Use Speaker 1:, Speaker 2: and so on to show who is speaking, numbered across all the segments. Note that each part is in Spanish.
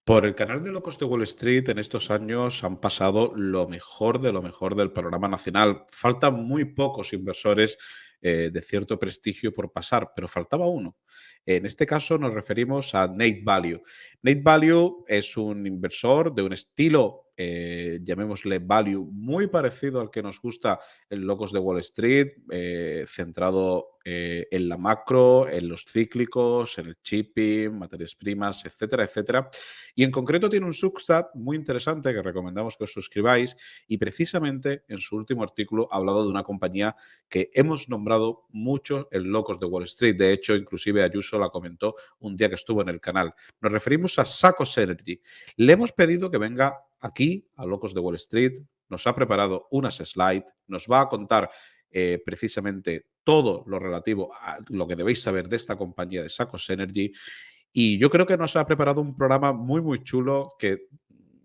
Speaker 1: Por el canal de Locos de Wall Street en estos años han pasado lo mejor del panorama nacional. Faltan muy pocos inversores de cierto prestigio por pasar, pero faltaba uno. En este caso nos referimos a Nate Value. Nate Value es un inversor de un estilo, llamémosle value, muy parecido al que nos gusta en Locos de Wall Street, centrado en la macro, en los cíclicos, en el shipping, materias primas, etcétera, etcétera. Y en concreto tiene un Substack muy interesante que recomendamos que os suscribáis y precisamente en su último artículo ha hablado de una compañía que hemos nombrado mucho en Locos de Wall Street. De hecho, inclusive Ayuso la comentó un día que estuvo en el canal. Nos referimos a Sacos Energy. Le hemos pedido que venga aquí a Locos de Wall Street. Nos ha preparado unas slides, nos va a contar precisamente todo lo relativo a lo que debéis saber de esta compañía de Sacos Energy. Y yo creo que nos ha preparado un programa muy, muy chulo que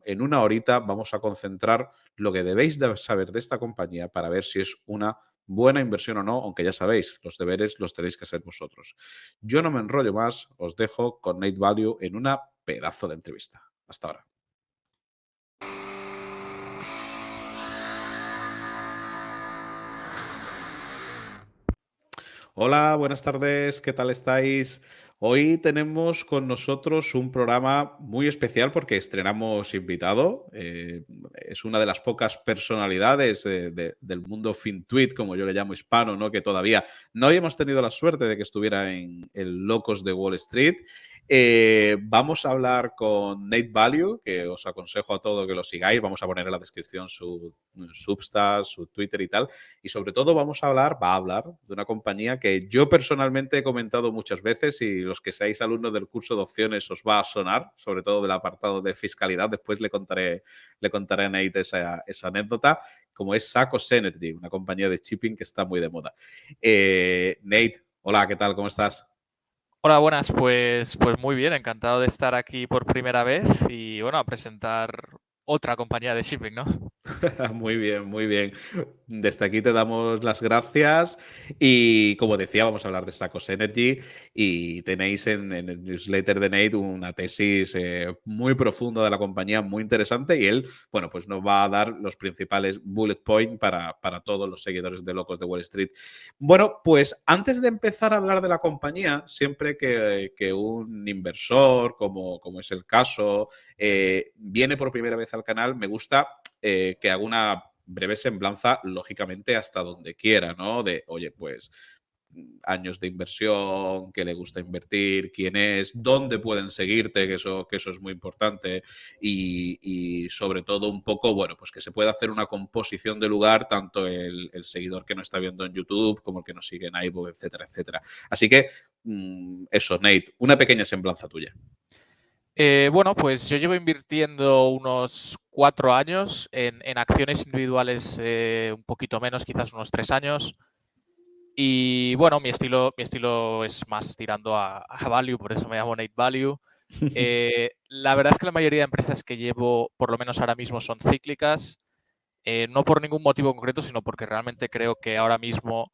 Speaker 1: en una horita vamos a concentrar lo que debéis de saber de esta compañía para ver si es una buena inversión o no, aunque ya sabéis, los deberes los tenéis que hacer vosotros. Yo no me enrollo más, os dejo con Nate Value en una pedazo de entrevista. Hasta ahora. Hola, buenas tardes, ¿qué tal estáis? Hoy tenemos con nosotros un programa muy especial porque estrenamos invitado. Es una de las pocas personalidades del mundo FinTweet, como yo le llamo hispano, ¿no? Que todavía no habíamos tenido la suerte de que estuviera en el Locos de Wall Street. Vamos a hablar con Nate Value, que os aconsejo a todos que lo sigáis. Vamos a poner en la descripción su Substack, su Twitter y tal. Y sobre todo va a hablar de una compañía que yo personalmente he comentado muchas veces y los que seáis alumnos del curso de opciones os va a sonar, sobre todo del apartado de fiscalidad. Después le contaré a Nate esa anécdota, como es Sacos Energy, una compañía de shipping que está muy de moda. Nate, hola, ¿qué tal? ¿Cómo estás?
Speaker 2: Hola, buenas. Pues muy bien, encantado de estar aquí por primera vez y bueno, a presentar otra compañía de shipping, ¿no?
Speaker 1: Muy bien, muy bien. Desde aquí te damos las gracias y como decía, vamos a hablar de Sacos Energy y tenéis en el newsletter de Nate una tesis muy profunda de la compañía, muy interesante y él, bueno, pues nos va a dar los principales bullet points para todos los seguidores de Locos de Wall Street. Bueno, pues antes de empezar a hablar de la compañía, siempre que un inversor, como es el caso, viene por primera vez al canal, me gusta que haga una breve semblanza, lógicamente, hasta donde quiera, ¿no? De, oye, pues años de inversión, qué le gusta invertir, quién es, dónde pueden seguirte, que eso es muy importante, y sobre todo un poco, bueno, pues que se pueda hacer una composición de lugar, tanto el seguidor que nos está viendo en YouTube como el que nos sigue en iVoox, etcétera, etcétera. Así que, eso, Nate, una pequeña semblanza tuya.
Speaker 2: Bueno, pues yo llevo invirtiendo unos 4 años en acciones individuales, un poquito menos, quizás unos 3 años. Y bueno, mi estilo es más tirando a value, por eso me llamo Nate Value. La verdad es que la mayoría de empresas que llevo, por lo menos ahora mismo, son cíclicas. No por ningún motivo concreto, sino porque realmente creo que ahora mismo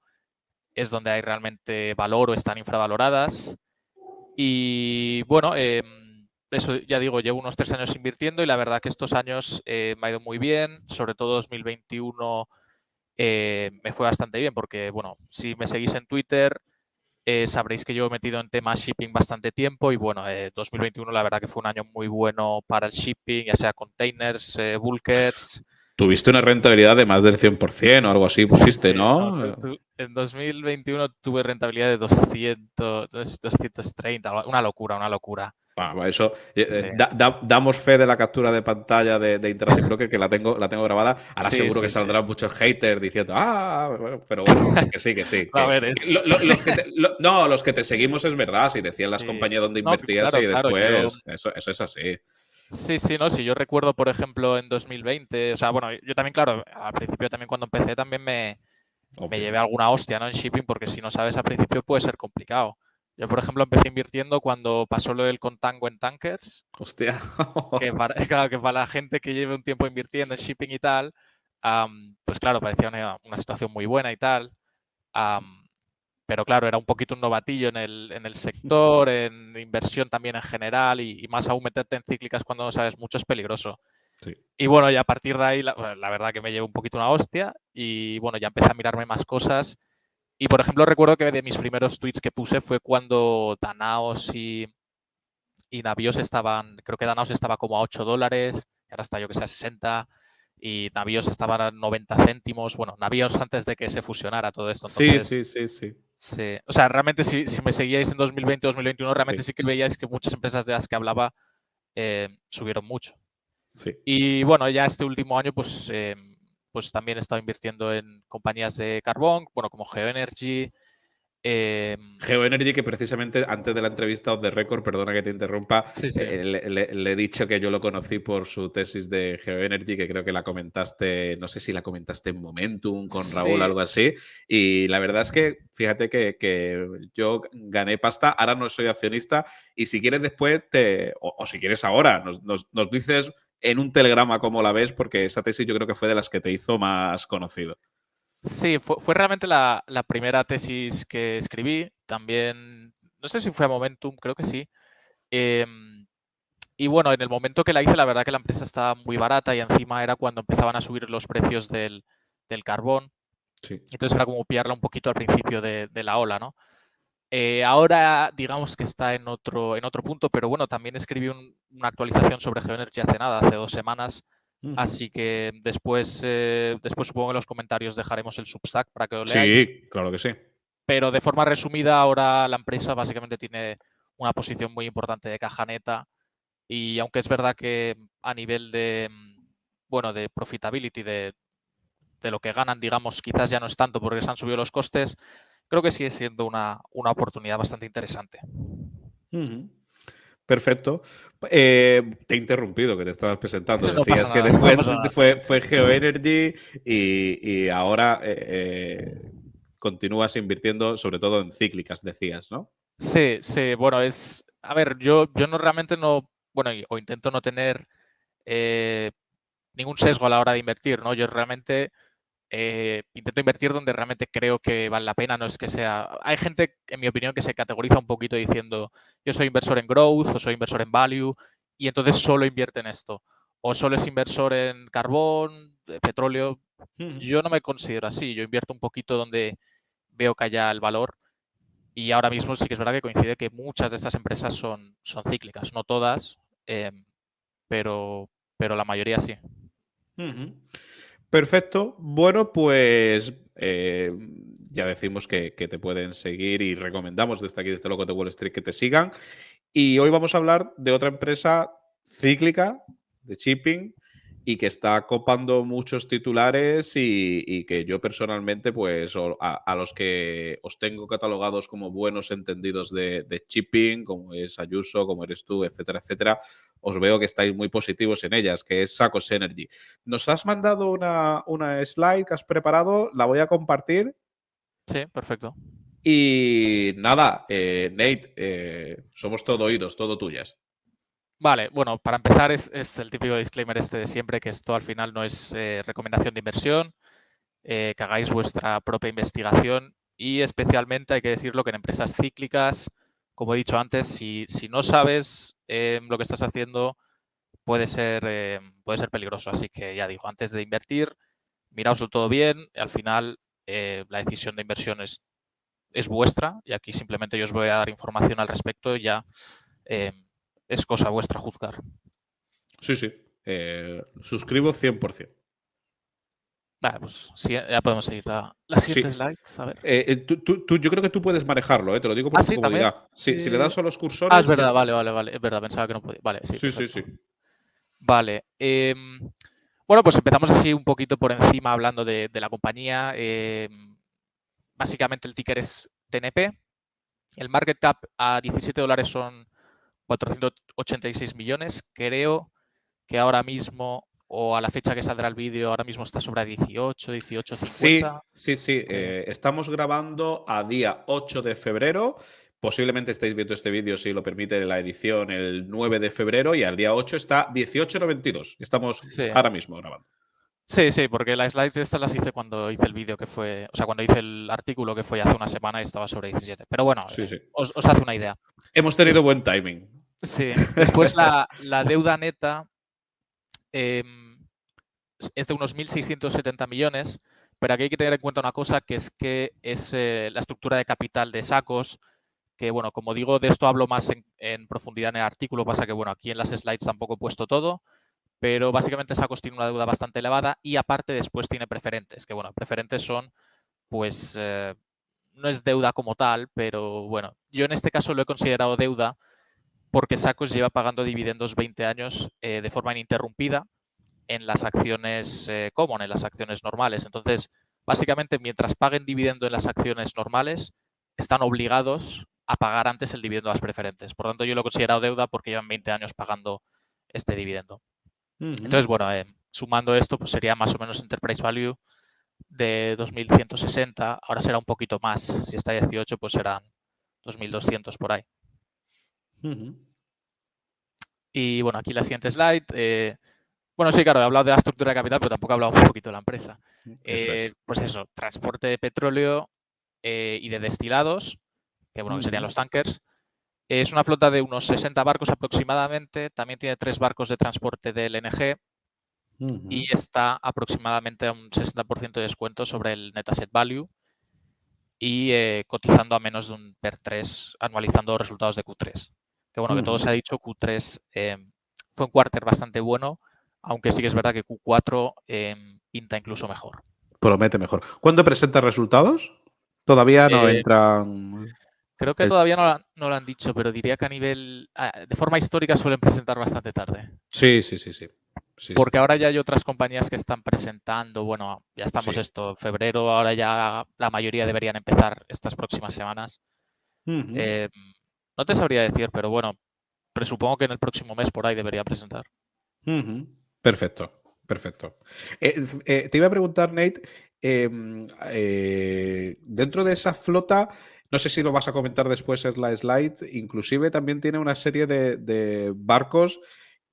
Speaker 2: es donde hay realmente valor o están infravaloradas. Y bueno, eso ya digo, llevo unos 3 años invirtiendo y la verdad que estos años me ha ido muy bien, sobre todo 2021 me fue bastante bien porque, bueno, si me seguís en Twitter sabréis que llevo metido en temas shipping bastante tiempo y bueno, 2021 la verdad que fue un año muy bueno para el shipping, ya sea containers, bulkers.
Speaker 1: Tuviste una rentabilidad de más del 100% o algo así, pusiste,
Speaker 2: Sí, no,
Speaker 1: ¿no?
Speaker 2: en 2021 tuve rentabilidad de 200, 230, una locura, una locura.
Speaker 1: Eso,
Speaker 2: Sí,
Speaker 1: damos fe de la captura de pantalla de Interactive Broker que la tengo grabada. Ahora
Speaker 2: sí,
Speaker 1: seguro que
Speaker 2: sí, sí.
Speaker 1: saldrán muchos haters diciendo, bueno, pero bueno, que sí, que sí.
Speaker 2: A ver,
Speaker 1: Los que no, los que te seguimos es verdad. Si decían las
Speaker 2: sí.
Speaker 1: compañías donde
Speaker 2: No,
Speaker 1: invertías
Speaker 2: claro,
Speaker 1: y
Speaker 2: claro, yo...
Speaker 1: después, eso es así.
Speaker 2: Sí, sí, no, sí, yo recuerdo, por ejemplo, en 2020, o sea, bueno, yo también, claro, al principio también cuando empecé también me
Speaker 1: Obvio.
Speaker 2: llevé alguna hostia, ¿no? En shipping, porque si no sabes al principio puede ser complicado. Yo, por ejemplo, empecé invirtiendo cuando pasó lo del contango en tankers,
Speaker 1: Hostia.
Speaker 2: que para, claro, que para la gente que lleve un tiempo invirtiendo en shipping y tal, pues claro, parecía una situación muy buena y tal. pero claro, era un poquito un novatillo en el sector, en inversión también en general y más aún meterte en cíclicas cuando no sabes mucho es peligroso.
Speaker 1: Sí.
Speaker 2: Y bueno, y a partir de ahí, la verdad que me llevo un poquito una hostia y bueno, ya empecé a mirarme más cosas. Y por ejemplo, recuerdo que de mis primeros tweets que puse fue cuando Danaos y Navios estaban, creo que Danaos estaba como a $8, y ahora está yo que sé a 60, y Navios estaban a 90 céntimos. Bueno, Navios antes de que se fusionara todo esto.
Speaker 1: Sí,
Speaker 2: Entonces,
Speaker 1: sí, sí, sí.
Speaker 2: sí. O sea, realmente si me seguíais en 2020, 2021, realmente
Speaker 1: Sí,
Speaker 2: sí que veíais que muchas empresas de las que hablaba subieron mucho.
Speaker 1: sí.
Speaker 2: Y bueno, ya este último año, pues también he estado invirtiendo en compañías de carbón, bueno, como GeoEnergy.
Speaker 1: GeoEnergy, que precisamente antes de la entrevista off the record, perdona que te interrumpa,
Speaker 2: Sí, sí.
Speaker 1: le he dicho que yo lo conocí por su tesis de GeoEnergy, que creo que la comentaste, no sé si la comentaste en Momentum con Raúl,
Speaker 2: Sí,
Speaker 1: algo así. Y la verdad es que, fíjate que yo gané pasta, ahora no soy accionista, y si quieres después, o si quieres ahora, nos dices en un telegrama cómo la ves, porque esa tesis yo creo que fue de las que te hizo más conocido.
Speaker 2: sí, fue realmente la primera tesis que escribí. También, no sé si fue a Momentum, creo que sí. Em, y bueno, en el momento que la hice, la verdad que la empresa estaba muy barata y encima era cuando empezaban a subir los precios del carbón.
Speaker 1: Sí.
Speaker 2: Entonces era como pillarla un poquito al principio de la ola, ¿no? Ahora digamos que está en otro punto, pero bueno, también escribí una actualización sobre GeoEnergy hace nada, hace 2 semanas.
Speaker 1: Ujú.
Speaker 2: Así que después supongo que en los comentarios dejaremos el Substack para que lo leáis.
Speaker 1: Sí, claro que sí.
Speaker 2: Pero de forma resumida, ahora la empresa básicamente tiene una posición muy importante de caja neta. Y aunque es verdad que a nivel bueno, de profitability, de lo que ganan, digamos, quizás ya no es tanto porque se han subido los costes, creo que sigue siendo una oportunidad bastante interesante.
Speaker 1: Ujú. Perfecto. Te he interrumpido, que te estabas presentando.
Speaker 2: Sí, no pasa
Speaker 1: Decías que
Speaker 2: nada, no
Speaker 1: después
Speaker 2: pasa nada.
Speaker 1: fue GeoEnergy y ahora continúas invirtiendo sobre todo en cíclicas, decías, ¿no?
Speaker 2: Sí, sí, bueno, a ver, yo no realmente no, bueno, o intento no tener eh, ningún sesgo a la hora de invertir, ¿no? Yo realmente intento invertir donde realmente creo que vale la pena, no es que sea... Hay gente, en mi opinión, que se categoriza un poquito diciendo yo soy inversor en growth o soy inversor en value y entonces solo invierte en esto. O solo es inversor en carbón, petróleo.
Speaker 1: Ujú.
Speaker 2: Yo no me considero así, yo invierto un poquito donde veo que haya el valor y ahora mismo sí que es verdad que coincide que muchas de estas empresas son cíclicas, no todas, eh, pero, pero la mayoría sí.
Speaker 1: Ujú. Perfecto. Bueno, pues ya decimos que te pueden seguir y recomendamos desde aquí, desde Loco de Wall Street, que te sigan. Y hoy vamos a hablar de otra empresa cíclica de shipping y que está copando muchos titulares y que yo personalmente, pues a los que os tengo catalogados como buenos entendidos de shipping, como es Ayuso, como eres tú, etcétera, etcétera, os veo que estáis muy positivos en ellas, que es Sacos Energy. Nos has mandado una slide que has preparado, la voy a compartir.
Speaker 2: Sí, perfecto.
Speaker 1: Y nada, Nate, somos todo oídos, todo tuyas.
Speaker 2: Vale, bueno, para empezar es el típico disclaimer este de siempre, que esto al final no es recomendación de inversión, que hagáis vuestra propia investigación y especialmente hay que decirlo que en empresas cíclicas, como he dicho antes, si no sabes lo que estás haciendo, puede ser peligroso. Así que ya digo, antes de invertir, miraoslo todo bien. Al final, la decisión de inversión es vuestra y aquí simplemente yo os voy a dar información al respecto y ya eh, es cosa vuestra juzgar.
Speaker 1: Sí, sí. Suscribo 100%.
Speaker 2: Vale, pues sí, ya podemos seguir la siguiente
Speaker 1: Sí.
Speaker 2: slide. A ver.
Speaker 1: Yo creo que tú puedes manejarlo, te lo digo
Speaker 2: Ah,
Speaker 1: por tu
Speaker 2: sí, también.
Speaker 1: comodidad. Si le das a los
Speaker 2: Es
Speaker 1: cursores,
Speaker 2: verdad, vale, vale, vale. Es verdad, pensaba que no podía. Vale, sí,
Speaker 1: sí, sí,
Speaker 2: perfecto.
Speaker 1: sí.
Speaker 2: Vale. Bueno, pues empezamos así un poquito por encima hablando de la compañía. Básicamente el ticker es TNP. El market cap a $17 son 486 millones. Creo que ahora mismo, o a la fecha que saldrá el vídeo, ahora mismo está sobre 18,
Speaker 1: Sí,
Speaker 2: 18,50.
Speaker 1: sí, sí. Estamos grabando a día 8 de febrero. Posiblemente estéis viendo este vídeo, si lo permite la edición, el 9 de febrero y al día 8 está 18,92. Estamos
Speaker 2: Sí.
Speaker 1: ahora mismo grabando.
Speaker 2: Sí, sí, porque las slides estas las hice cuando hice el vídeo que fue, o sea, cuando hice el artículo que fue hace una semana y estaba sobre 17. Pero bueno,
Speaker 1: Sí, sí.
Speaker 2: os hace una idea.
Speaker 1: Hemos tenido
Speaker 2: Des-
Speaker 1: buen timing.
Speaker 2: sí, después la deuda neta em, es de unos 1.670 millones, pero aquí hay que tener en cuenta una cosa, que es la estructura de capital de Sacos, que bueno, como digo, de esto hablo más en profundidad en el artículo, pasa que bueno, aquí en las slides tampoco he puesto todo, pero básicamente Sacos tiene una deuda bastante elevada y aparte después tiene preferentes, que bueno, preferentes son pues no es deuda como tal, pero bueno, yo en este caso lo he considerado deuda porque Sacos lleva pagando dividendos 20 años de forma ininterrumpida en las acciones common, en las acciones normales. Entonces, básicamente, mientras paguen dividendo en las acciones normales, están obligados a pagar antes el dividendo a las preferentes. Por lo tanto, yo lo he considerado deuda porque llevan 20 años pagando este dividendo.
Speaker 1: Ujú,
Speaker 2: Entonces, bueno, sumando esto, pues sería más o menos Enterprise Value de 2.160. Ahora será un poquito más. Si está 18, pues serán 2.200 por ahí.
Speaker 1: ujú.
Speaker 2: Y bueno, aquí la siguiente slide. Bueno, sí, claro, he hablado de la estructura de capital, pero tampoco he hablado un poquito de la empresa.
Speaker 1: Eso es.
Speaker 2: Pues eso, transporte de petróleo y de destilados, que bueno, que serían
Speaker 1: Ujú,
Speaker 2: los tankers. Es una flota de unos 60 barcos aproximadamente. También tiene 3 barcos de transporte de LNG
Speaker 1: ujú.
Speaker 2: y está aproximadamente a un 60% de descuento sobre el net asset value y cotizando a menos de un PER 3, anualizando resultados de Q3. Que bueno, que todo
Speaker 1: Ujú.
Speaker 2: se ha dicho, Q3 fue un quarter bastante bueno, aunque sí que es verdad que Q4 pinta incluso mejor.
Speaker 1: Promete mejor. ¿Cuándo presenta resultados? Todavía no
Speaker 2: Eh,
Speaker 1: entran.
Speaker 2: Creo que
Speaker 1: el-
Speaker 2: todavía no lo han dicho, pero diría que a nivel, de forma histórica suelen presentar bastante tarde.
Speaker 1: Sí, sí, sí, sí. Sí, sí.
Speaker 2: Porque ahora ya hay otras compañías que están presentando, bueno, ya estamos
Speaker 1: Sí.
Speaker 2: esto, febrero, ahora ya la mayoría deberían empezar estas próximas semanas.
Speaker 1: Ujú,
Speaker 2: Eh, no te sabría decir, pero bueno, presupongo que en el próximo mes por ahí debería presentar.
Speaker 1: ujú. Perfecto, perfecto. Te iba a preguntar, Nate, dentro de esa flota, no sé si lo vas a comentar después en la slide, inclusive también tiene una serie de barcos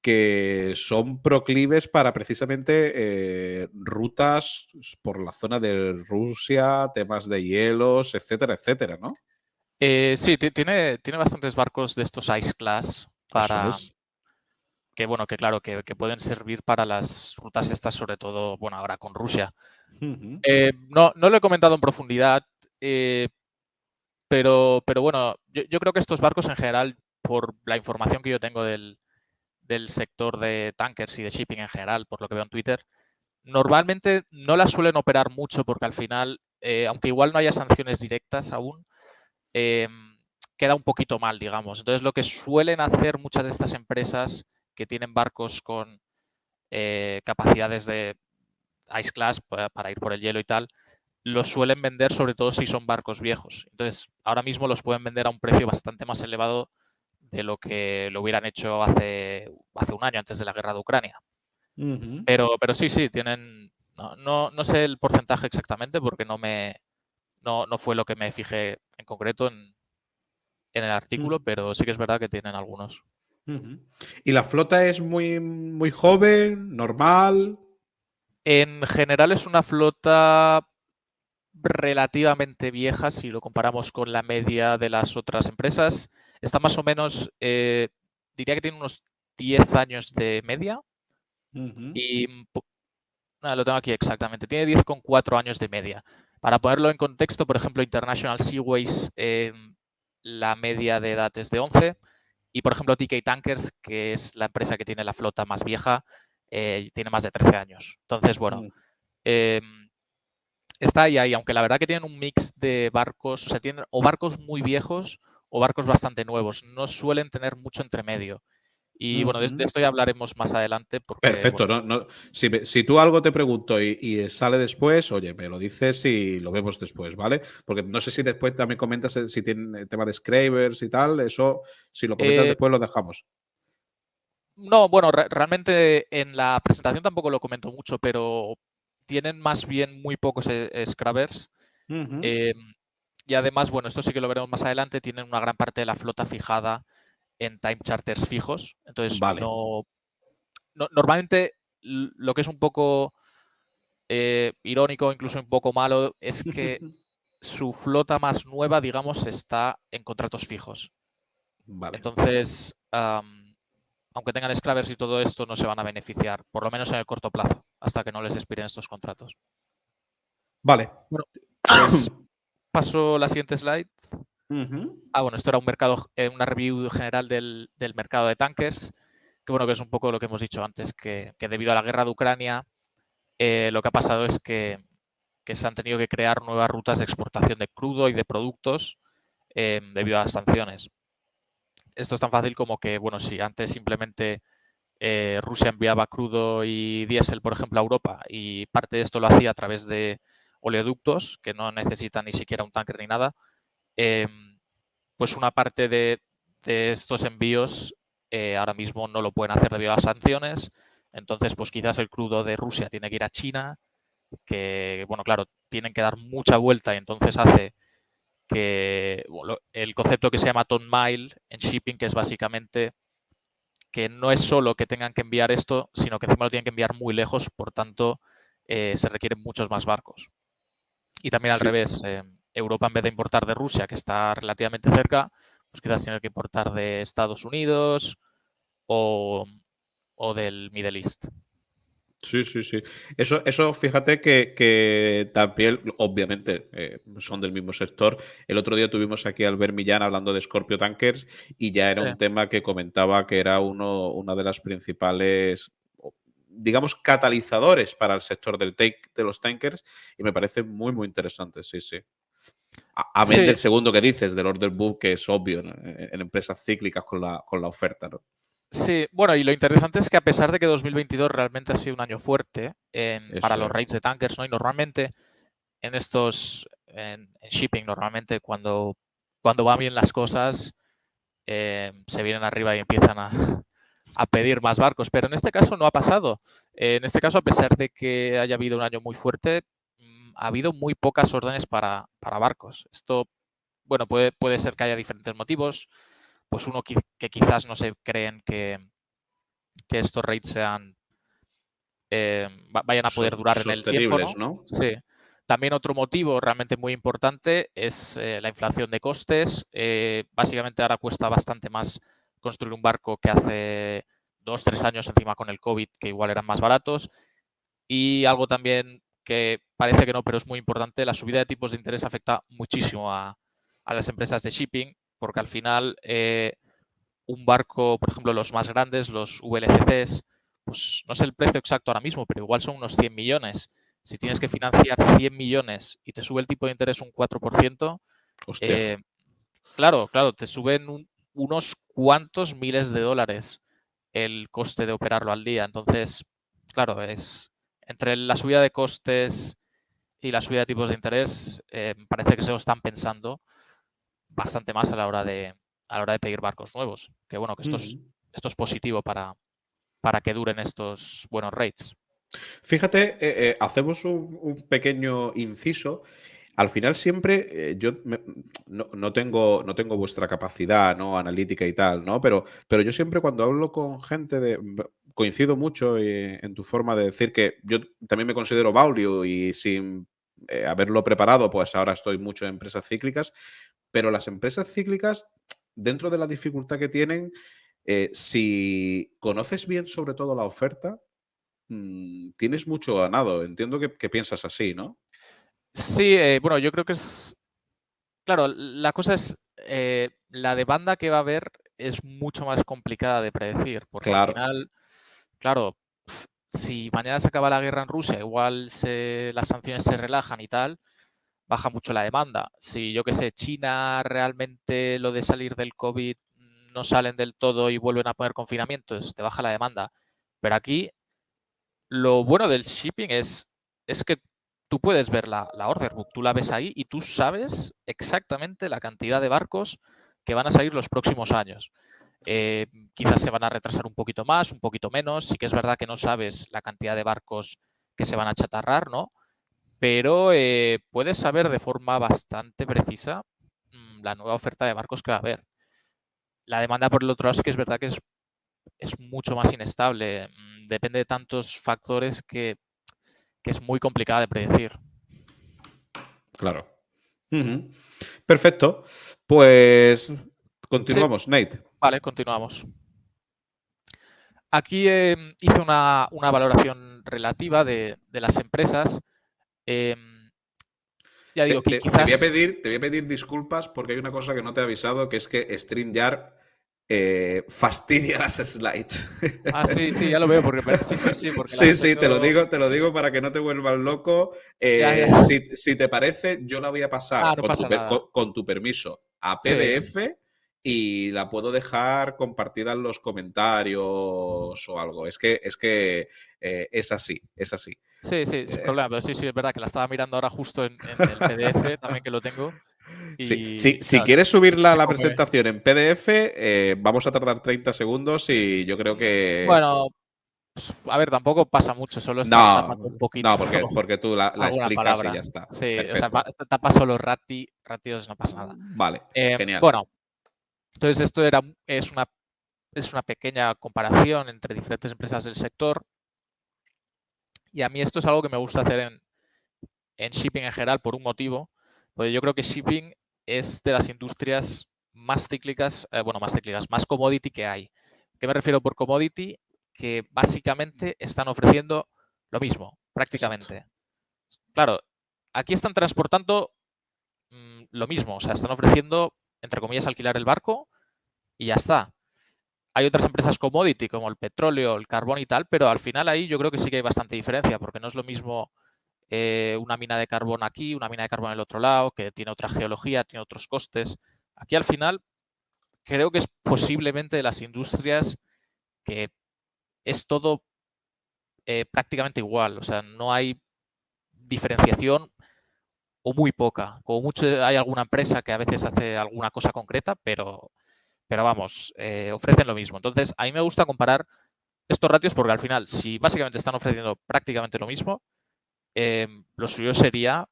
Speaker 1: que son proclives para precisamente rutas por la zona de Rusia, temas de hielos, etcétera, etcétera, ¿no?
Speaker 2: Sí, tiene bastantes barcos de estos Ice Class
Speaker 1: Eso
Speaker 2: para
Speaker 1: es.
Speaker 2: que, bueno, que claro, que pueden servir para las rutas estas, sobre todo, bueno, ahora con Rusia.
Speaker 1: Ujú,
Speaker 2: No lo he comentado en profundidad, eh, pero bueno, yo creo que estos barcos en general, por la información que yo tengo del sector de tankers y de shipping en general, por lo que veo en Twitter, normalmente no las suelen operar mucho porque al final, aunque igual no haya sanciones directas aún, eh, queda un poquito mal, digamos. Entonces, lo que suelen hacer muchas de estas empresas que tienen barcos con capacidades de Ice Class para ir por el hielo y tal, los suelen vender sobre todo si son barcos viejos. Entonces, ahora mismo los pueden vender a un precio bastante más elevado de lo que lo hubieran hecho hace un año, antes de la guerra de Ucrania.
Speaker 1: ujú,
Speaker 2: Pero sí, sí, tienen. No sé el porcentaje exactamente porque no fue lo que me fijé en concreto en el artículo,
Speaker 1: ujú.
Speaker 2: pero sí que es verdad que tienen algunos.
Speaker 1: Ujú. ¿Y la flota es muy, muy joven, normal?
Speaker 2: En general es una flota relativamente vieja si lo comparamos con la media de las otras empresas. Está más o menos, diría que tiene unos 10 años de media
Speaker 1: Ujú.
Speaker 2: y lo tengo aquí exactamente, tiene 10,4 años de media. Para ponerlo en contexto, por ejemplo, International Seaways, la media de edad es de 11 y, por ejemplo, TK Tankers, que es la empresa que tiene la flota más vieja, tiene más de 13 años. Entonces, bueno,
Speaker 1: Mm.
Speaker 2: eh, está ahí, aunque la verdad que tienen un mix de barcos, o sea, tienen o barcos muy viejos o barcos bastante nuevos. No suelen tener mucho entre medio. Y bueno, de
Speaker 1: Ujú.
Speaker 2: esto ya hablaremos más adelante porque,
Speaker 1: Perfecto,
Speaker 2: bueno,
Speaker 1: no, no, si tú algo te pregunto y sale después, oye, me lo dices y lo vemos después, ¿vale? Porque no sé si después también comentas si tienen tema de Scravers y tal, eso, si lo comentas
Speaker 2: eh,
Speaker 1: después lo dejamos.
Speaker 2: no, bueno, realmente en la presentación tampoco lo comento mucho, pero tienen más bien muy pocos scrubbers.
Speaker 1: Ujú.
Speaker 2: eh, y además, bueno, esto sí que lo veremos más adelante, tienen una gran parte de la flota fijada en time charters fijos. Entonces,
Speaker 1: Vale.
Speaker 2: normalmente lo que es un poco irónico, incluso un poco malo, es que su flota más nueva, digamos, está en contratos fijos.
Speaker 1: Vale.
Speaker 2: Entonces, aunque tengan scrubbers y todo esto, no se van a beneficiar, por lo menos en el corto plazo, hasta que no les expiren estos contratos.
Speaker 1: Vale.
Speaker 2: Bueno, pues paso la siguiente slide.
Speaker 1: Ujú.
Speaker 2: Bueno, esto era una review general del mercado de tankers, que bueno, que es un poco lo que hemos dicho antes, que debido a la guerra de Ucrania, lo que ha pasado es que se han tenido que crear nuevas rutas de exportación de crudo y de productos debido a las sanciones. Esto es tan fácil como que, bueno, si antes simplemente Rusia enviaba crudo y diésel, por ejemplo, a Europa, y parte de esto lo hacía a través de oleoductos, que no necesitan ni siquiera un tanker ni nada, pues una parte de estos envíos ahora mismo no lo pueden hacer debido a las sanciones. Entonces, pues quizás el crudo de Rusia tiene que ir a China, que, bueno, claro, tienen que dar mucha vuelta y entonces hace que bueno, el concepto que se llama ton mile en shipping, que es básicamente que no es solo que tengan que enviar esto, sino que encima lo tienen que enviar muy lejos, por tanto, se requieren muchos más barcos. Y también al
Speaker 1: Sí.
Speaker 2: revés, Europa en vez de importar de Rusia, que está relativamente cerca, pues quizás tiene que importar de Estados Unidos o del Middle East.
Speaker 1: Sí, sí, sí. Eso fíjate que también, obviamente, son del mismo sector. El otro día tuvimos aquí a Albert Millán hablando de Scorpio Tankers y ya era
Speaker 2: Sí.
Speaker 1: un tema que comentaba que era una de las principales, digamos, catalizadores para el sector de los tankers y me parece muy, muy interesante, sí, sí. Amén
Speaker 2: Sí,
Speaker 1: del segundo que dices, del order book, que es obvio, ¿no? En empresas cíclicas con la oferta, ¿no?
Speaker 2: sí, bueno, y lo interesante es que a pesar de que 2022 realmente ha sido un año fuerte para
Speaker 1: Eso
Speaker 2: los
Speaker 1: es.
Speaker 2: rates de tankers, ¿no? Y normalmente en shipping, normalmente cuando van bien las cosas, se vienen arriba y empiezan a pedir más barcos. Pero en este caso no ha pasado. En este caso, a pesar de que haya habido un año muy fuerte, ha habido muy pocas órdenes para barcos. Esto, bueno, puede ser que haya diferentes motivos. Pues uno que quizás no se creen que estos rates vayan a poder durar en el tiempo,
Speaker 1: Sostenibles,
Speaker 2: ¿no?
Speaker 1: ¿no?
Speaker 2: Sí. También otro motivo realmente muy importante es la inflación de costes. Básicamente ahora cuesta bastante más construir un barco que hace 2, 3 años, encima con el COVID, que igual eran más baratos. Y algo también que parece que no, pero es muy importante, la subida de tipos de interés afecta muchísimo a las empresas de shipping, porque al final un barco, por ejemplo, los más grandes, los VLCCs, pues no sé el precio exacto ahora mismo, pero igual son unos 100 millones. Si tienes que financiar 100 millones y te sube el tipo de interés un 4%,
Speaker 1: Hostia.
Speaker 2: eh, claro, te suben unos cuantos miles de dólares el coste de operarlo al día. Entonces, claro, es entre la subida de costes y la subida de tipos de interés, parece que se lo están pensando bastante más a la hora de pedir barcos nuevos. Que bueno, que
Speaker 1: Ujú.
Speaker 2: esto es positivo para que duren estos buenos rates.
Speaker 1: Fíjate, hacemos un pequeño inciso. Al final siempre no tengo vuestra capacidad, ¿no? Analítica y tal, ¿no? Pero yo siempre cuando hablo con gente coincido mucho en tu forma de decir que yo también me considero Baulio y sin haberlo preparado, pues ahora estoy mucho en empresas cíclicas, pero las empresas cíclicas, dentro de la dificultad que tienen, si conoces bien sobre todo la oferta, tienes mucho ganado. Entiendo que piensas así, ¿no?
Speaker 2: Sí, bueno, yo creo que es. Claro, la cosa es. La demanda que va a haber es mucho más complicada de predecir, porque al
Speaker 1: Claro,
Speaker 2: final, claro, si mañana se acaba la guerra en Rusia, igual las sanciones se relajan y tal, baja mucho la demanda. Si yo que sé, China realmente lo de salir del COVID no salen del todo y vuelven a poner confinamientos, te baja la demanda. Pero aquí lo bueno del shipping es que tú puedes ver la order book, tú la ves ahí y tú sabes exactamente la cantidad de barcos que van a salir los próximos años. Eh, Quizás se van a retrasar un poquito más, un poquito menos. Sí que es verdad que no sabes la cantidad de barcos que se van a chatarrar, ¿no? Pero puedes saber de forma bastante precisa la nueva oferta de barcos que va a haber. La demanda, por el otro lado, sí que es verdad que es mucho más inestable. Depende de tantos factores que es muy complicada de predecir.
Speaker 1: Claro. Ujú. Perfecto. Pues
Speaker 2: Sí,
Speaker 1: continuamos, Nate.
Speaker 2: vale, continuamos. Aquí hice una valoración relativa de las empresas. Ya
Speaker 1: Te,
Speaker 2: digo, que
Speaker 1: te- te voy a
Speaker 2: quizás...
Speaker 1: pedir, te voy a pedir disculpas porque hay una cosa que no te he avisado, que es que StreamYard fastidia las slides.
Speaker 2: Ah, sí, sí, ya lo veo, porque sí, porque
Speaker 1: Sí,
Speaker 2: las
Speaker 1: sí,
Speaker 2: tengo...
Speaker 1: te lo digo para que no te vuelvas loco.
Speaker 2: Ya, ya.
Speaker 1: Si te parece, yo la voy a
Speaker 2: Ah,
Speaker 1: pasar
Speaker 2: no pasa nada.
Speaker 1: con tu permiso a
Speaker 2: Sí,
Speaker 1: PDF y la puedo dejar compartida en los comentarios o algo. Es que es así, es así.
Speaker 2: sí, sin
Speaker 1: Eh,
Speaker 2: problema, pero sí, es verdad que la estaba mirando ahora justo en el PDF, también que lo tengo,
Speaker 1: Sí,
Speaker 2: y
Speaker 1: si
Speaker 2: claro,
Speaker 1: quieres subirla a
Speaker 2: se
Speaker 1: la
Speaker 2: come.
Speaker 1: presentación en PDF, vamos a tardar 30 segundos y yo creo que...
Speaker 2: Bueno, a ver, tampoco pasa mucho, solo está tapando un
Speaker 1: No,
Speaker 2: poquito
Speaker 1: no, porque tú la
Speaker 2: alguna
Speaker 1: explicas y
Speaker 2: palabra.
Speaker 1: ya está.
Speaker 2: Sí, o sea,
Speaker 1: Perfecto.
Speaker 2: tapa solo ratios, no pasa nada.
Speaker 1: Vale, genial.
Speaker 2: Bueno, entonces esto es una pequeña comparación entre diferentes empresas del sector, y a mí esto es algo que me gusta hacer en shipping en general por un motivo, porque yo creo que shipping es de las industrias más cíclicas, más cíclicas, más commodity que hay. ¿Qué me refiero por commodity? Que básicamente están ofreciendo lo mismo,
Speaker 1: Exacto.
Speaker 2: prácticamente. Claro, aquí están transportando lo mismo, o sea, están ofreciendo, entre comillas, alquilar el barco y ya está. Hay otras empresas commodity como el petróleo, el carbón y tal, pero al final ahí yo creo que sí que hay bastante diferencia, porque no es lo mismo una mina de carbón aquí, una mina de carbón en el otro lado, que tiene otra geología, tiene otros costes. Aquí al final creo que es posiblemente de las industrias que es todo prácticamente igual, o sea, no hay diferenciación o muy poca. Como mucho hay alguna empresa que a veces hace alguna cosa concreta, pero vamos, ofrecen lo mismo. Entonces, a mí me gusta comparar estos ratios porque al final, si básicamente están ofreciendo prácticamente lo mismo, lo suyo sería,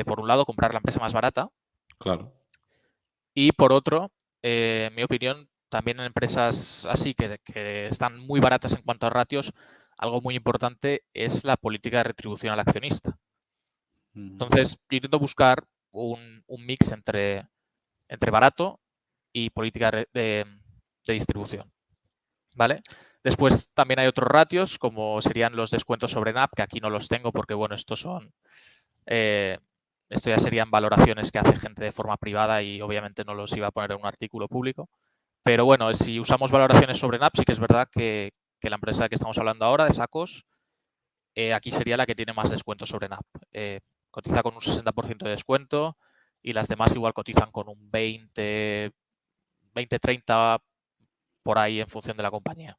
Speaker 2: por un lado, comprar la empresa más barata
Speaker 1: Claro.
Speaker 2: y por otro, en mi opinión, también en empresas así que están muy baratas en cuanto a ratios, algo muy importante es la política de retribución al accionista.
Speaker 1: Ujú.
Speaker 2: Entonces, yo intento buscar un mix entre barato y política de distribución, ¿vale? Después también hay otros ratios, como serían los descuentos sobre NAP, que aquí no los tengo porque, bueno, eh, esto ya serían valoraciones que hace gente de forma privada y obviamente no los iba a poner en un artículo público. Pero bueno, si usamos valoraciones sobre NAP, sí que es verdad que la empresa que estamos hablando ahora, de Sacos, aquí sería la que tiene más descuento sobre NAP. Cotiza con un 60% de descuento y las demás igual cotizan con un 20-30 por ahí en función de la compañía.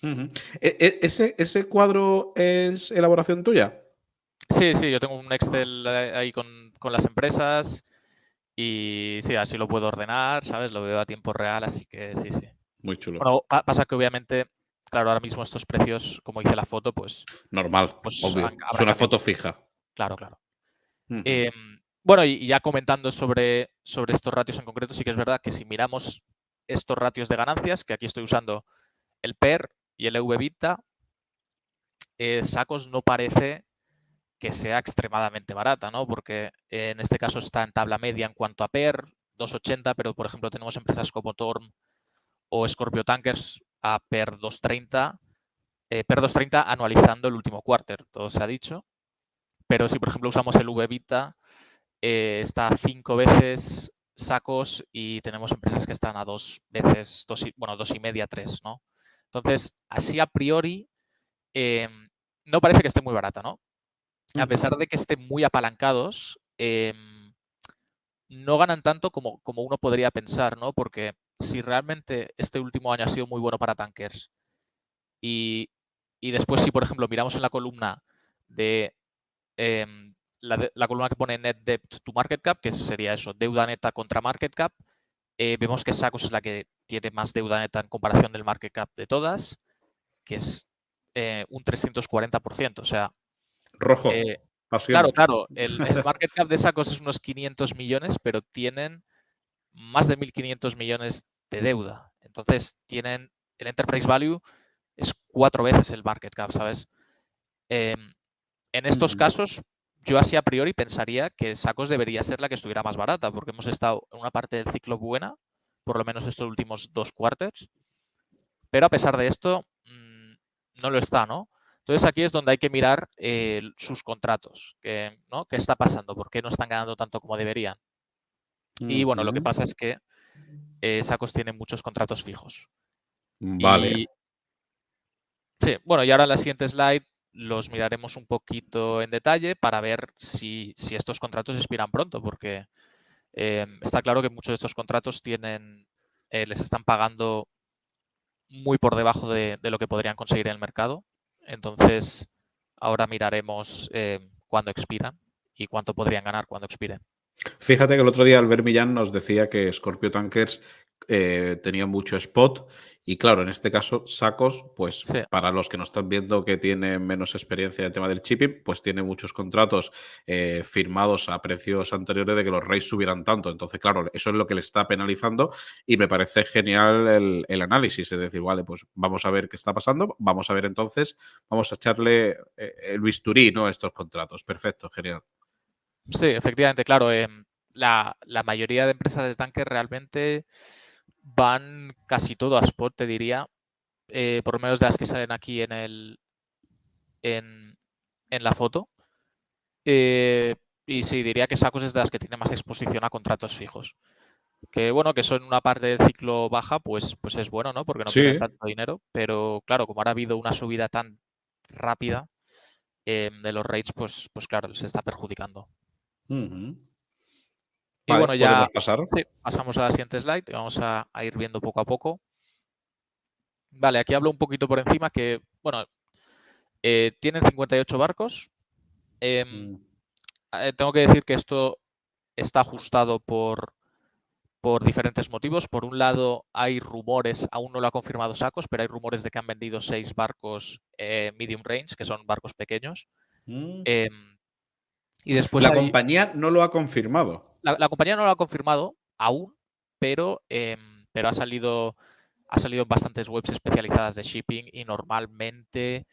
Speaker 1: Ujú. ¿Ese cuadro es elaboración tuya?
Speaker 2: Sí, yo tengo un Excel ahí con las empresas y sí, así lo puedo ordenar, ¿sabes? Lo veo a tiempo real, así que sí.
Speaker 1: Muy chulo.
Speaker 2: Bueno, pasa que obviamente, claro, ahora mismo estos precios, como hice la foto,
Speaker 1: Normal,
Speaker 2: pues
Speaker 1: obvio. Es
Speaker 2: habrán
Speaker 1: una
Speaker 2: cambiado un
Speaker 1: foto
Speaker 2: poquito.
Speaker 1: fija.
Speaker 2: Claro.
Speaker 1: Ujú.
Speaker 2: Em, bueno, y ya comentando sobre estos ratios en concreto, sí que es verdad que si miramos estos ratios de ganancias, que aquí estoy usando el PER y el EV/EBITDA, Sacos no parece que sea extremadamente barata, ¿no? Porque en este caso está en tabla media en cuanto a PER, 2,80, pero por ejemplo tenemos empresas como Torm o Scorpio Tankers a PER 2,30, PER 2,30 anualizando el último quarter, todo se ha dicho. Pero si por ejemplo usamos el EV/EBITDA, está a 5 veces Sacos y tenemos empresas que están a 2 veces, 2,5, 3, ¿no? Entonces, así a priori, eh, no parece que esté muy barata, ¿no? A
Speaker 1: Ujú.
Speaker 2: pesar de que estén muy apalancados, no ganan tanto como uno podría pensar, ¿no? Porque si realmente este último año ha sido muy bueno para tankers y, y después si, por ejemplo, miramos en la columna de la columna que pone net debt to market cap, que sería eso, deuda neta contra market cap, vemos que Sacos es la que tiene más deuda neta en comparación del market cap de todas, que es un 340%. O sea,
Speaker 1: Rojo.
Speaker 2: eh,
Speaker 1: Pasión.
Speaker 2: claro, el market cap de Sacos es unos 500 millones, pero tienen más de 1.500 millones de deuda. Entonces, tienen el enterprise value es 4 veces el market cap, ¿sabes? En estos
Speaker 1: Ujú.
Speaker 2: casos, yo así a priori pensaría que Sacos debería ser la que estuviera más barata, porque hemos estado en una parte del ciclo buena, por lo menos estos últimos 2 quarters, pero a pesar de esto, no lo está, ¿no? Entonces aquí es donde hay que mirar sus contratos, ¿no? ¿Qué está pasando? ¿Por qué no están ganando tanto como deberían? Y bueno, lo que
Speaker 1: Ujú.
Speaker 2: pasa es que Sacos tiene muchos contratos fijos.
Speaker 1: Vale.
Speaker 2: Y sí, bueno, y ahora en la siguiente slide los miraremos un poquito en detalle para ver si estos contratos expiran pronto, porque está claro que muchos de estos contratos les están pagando muy por debajo de lo que podrían conseguir en el mercado. Entonces, ahora miraremos cuándo expiran y cuánto podrían ganar cuando expiren.
Speaker 1: Fíjate que el otro día Albert Millán nos decía que Scorpio Tankers tenía mucho spot y claro, en este caso Sacos, pues
Speaker 2: Sí,
Speaker 1: para los que no están viendo que tienen menos experiencia en el tema del shipping, pues tiene muchos contratos firmados a precios anteriores de que los rates subieran tanto. Entonces, claro, eso es lo que le está penalizando y me parece genial el análisis. Es decir, vale, pues vamos a ver qué está pasando, vamos a ver entonces, vamos a echarle el bisturí, ¿no? A estos contratos. Perfecto, genial.
Speaker 2: sí, efectivamente, claro. La mayoría de empresas de tanques realmente van casi todo a spot, te diría, por lo menos de las que salen aquí en, en la foto. Y sí, diría que Sacos es de las que tiene más exposición a contratos fijos. Que bueno, que son una parte del ciclo baja, pues es bueno, ¿no? Porque no pierden
Speaker 1: Sí.
Speaker 2: tanto dinero. Pero claro, como ahora ha habido una subida tan rápida de los rates, pues claro, les está perjudicando.
Speaker 1: Ujú.
Speaker 2: Y
Speaker 1: Vale,
Speaker 2: bueno, ya
Speaker 1: podemos pasar.
Speaker 2: sí, pasamos a la siguiente slide y vamos a ir viendo poco a poco. Vale, aquí hablo un poquito por encima que, bueno, tienen 58 barcos. Em,
Speaker 1: Mm.
Speaker 2: Tengo que decir que esto está ajustado por diferentes motivos. Por un lado, hay rumores, aún no lo ha confirmado Sacos, pero hay rumores de que han vendido 6 barcos medium range, que son barcos pequeños.
Speaker 1: Mm.
Speaker 2: Em, y después
Speaker 1: La
Speaker 2: hay.
Speaker 1: compañía no lo ha confirmado.
Speaker 2: La compañía no lo ha confirmado aún, pero ha salido en bastantes webs especializadas de shipping y normalmente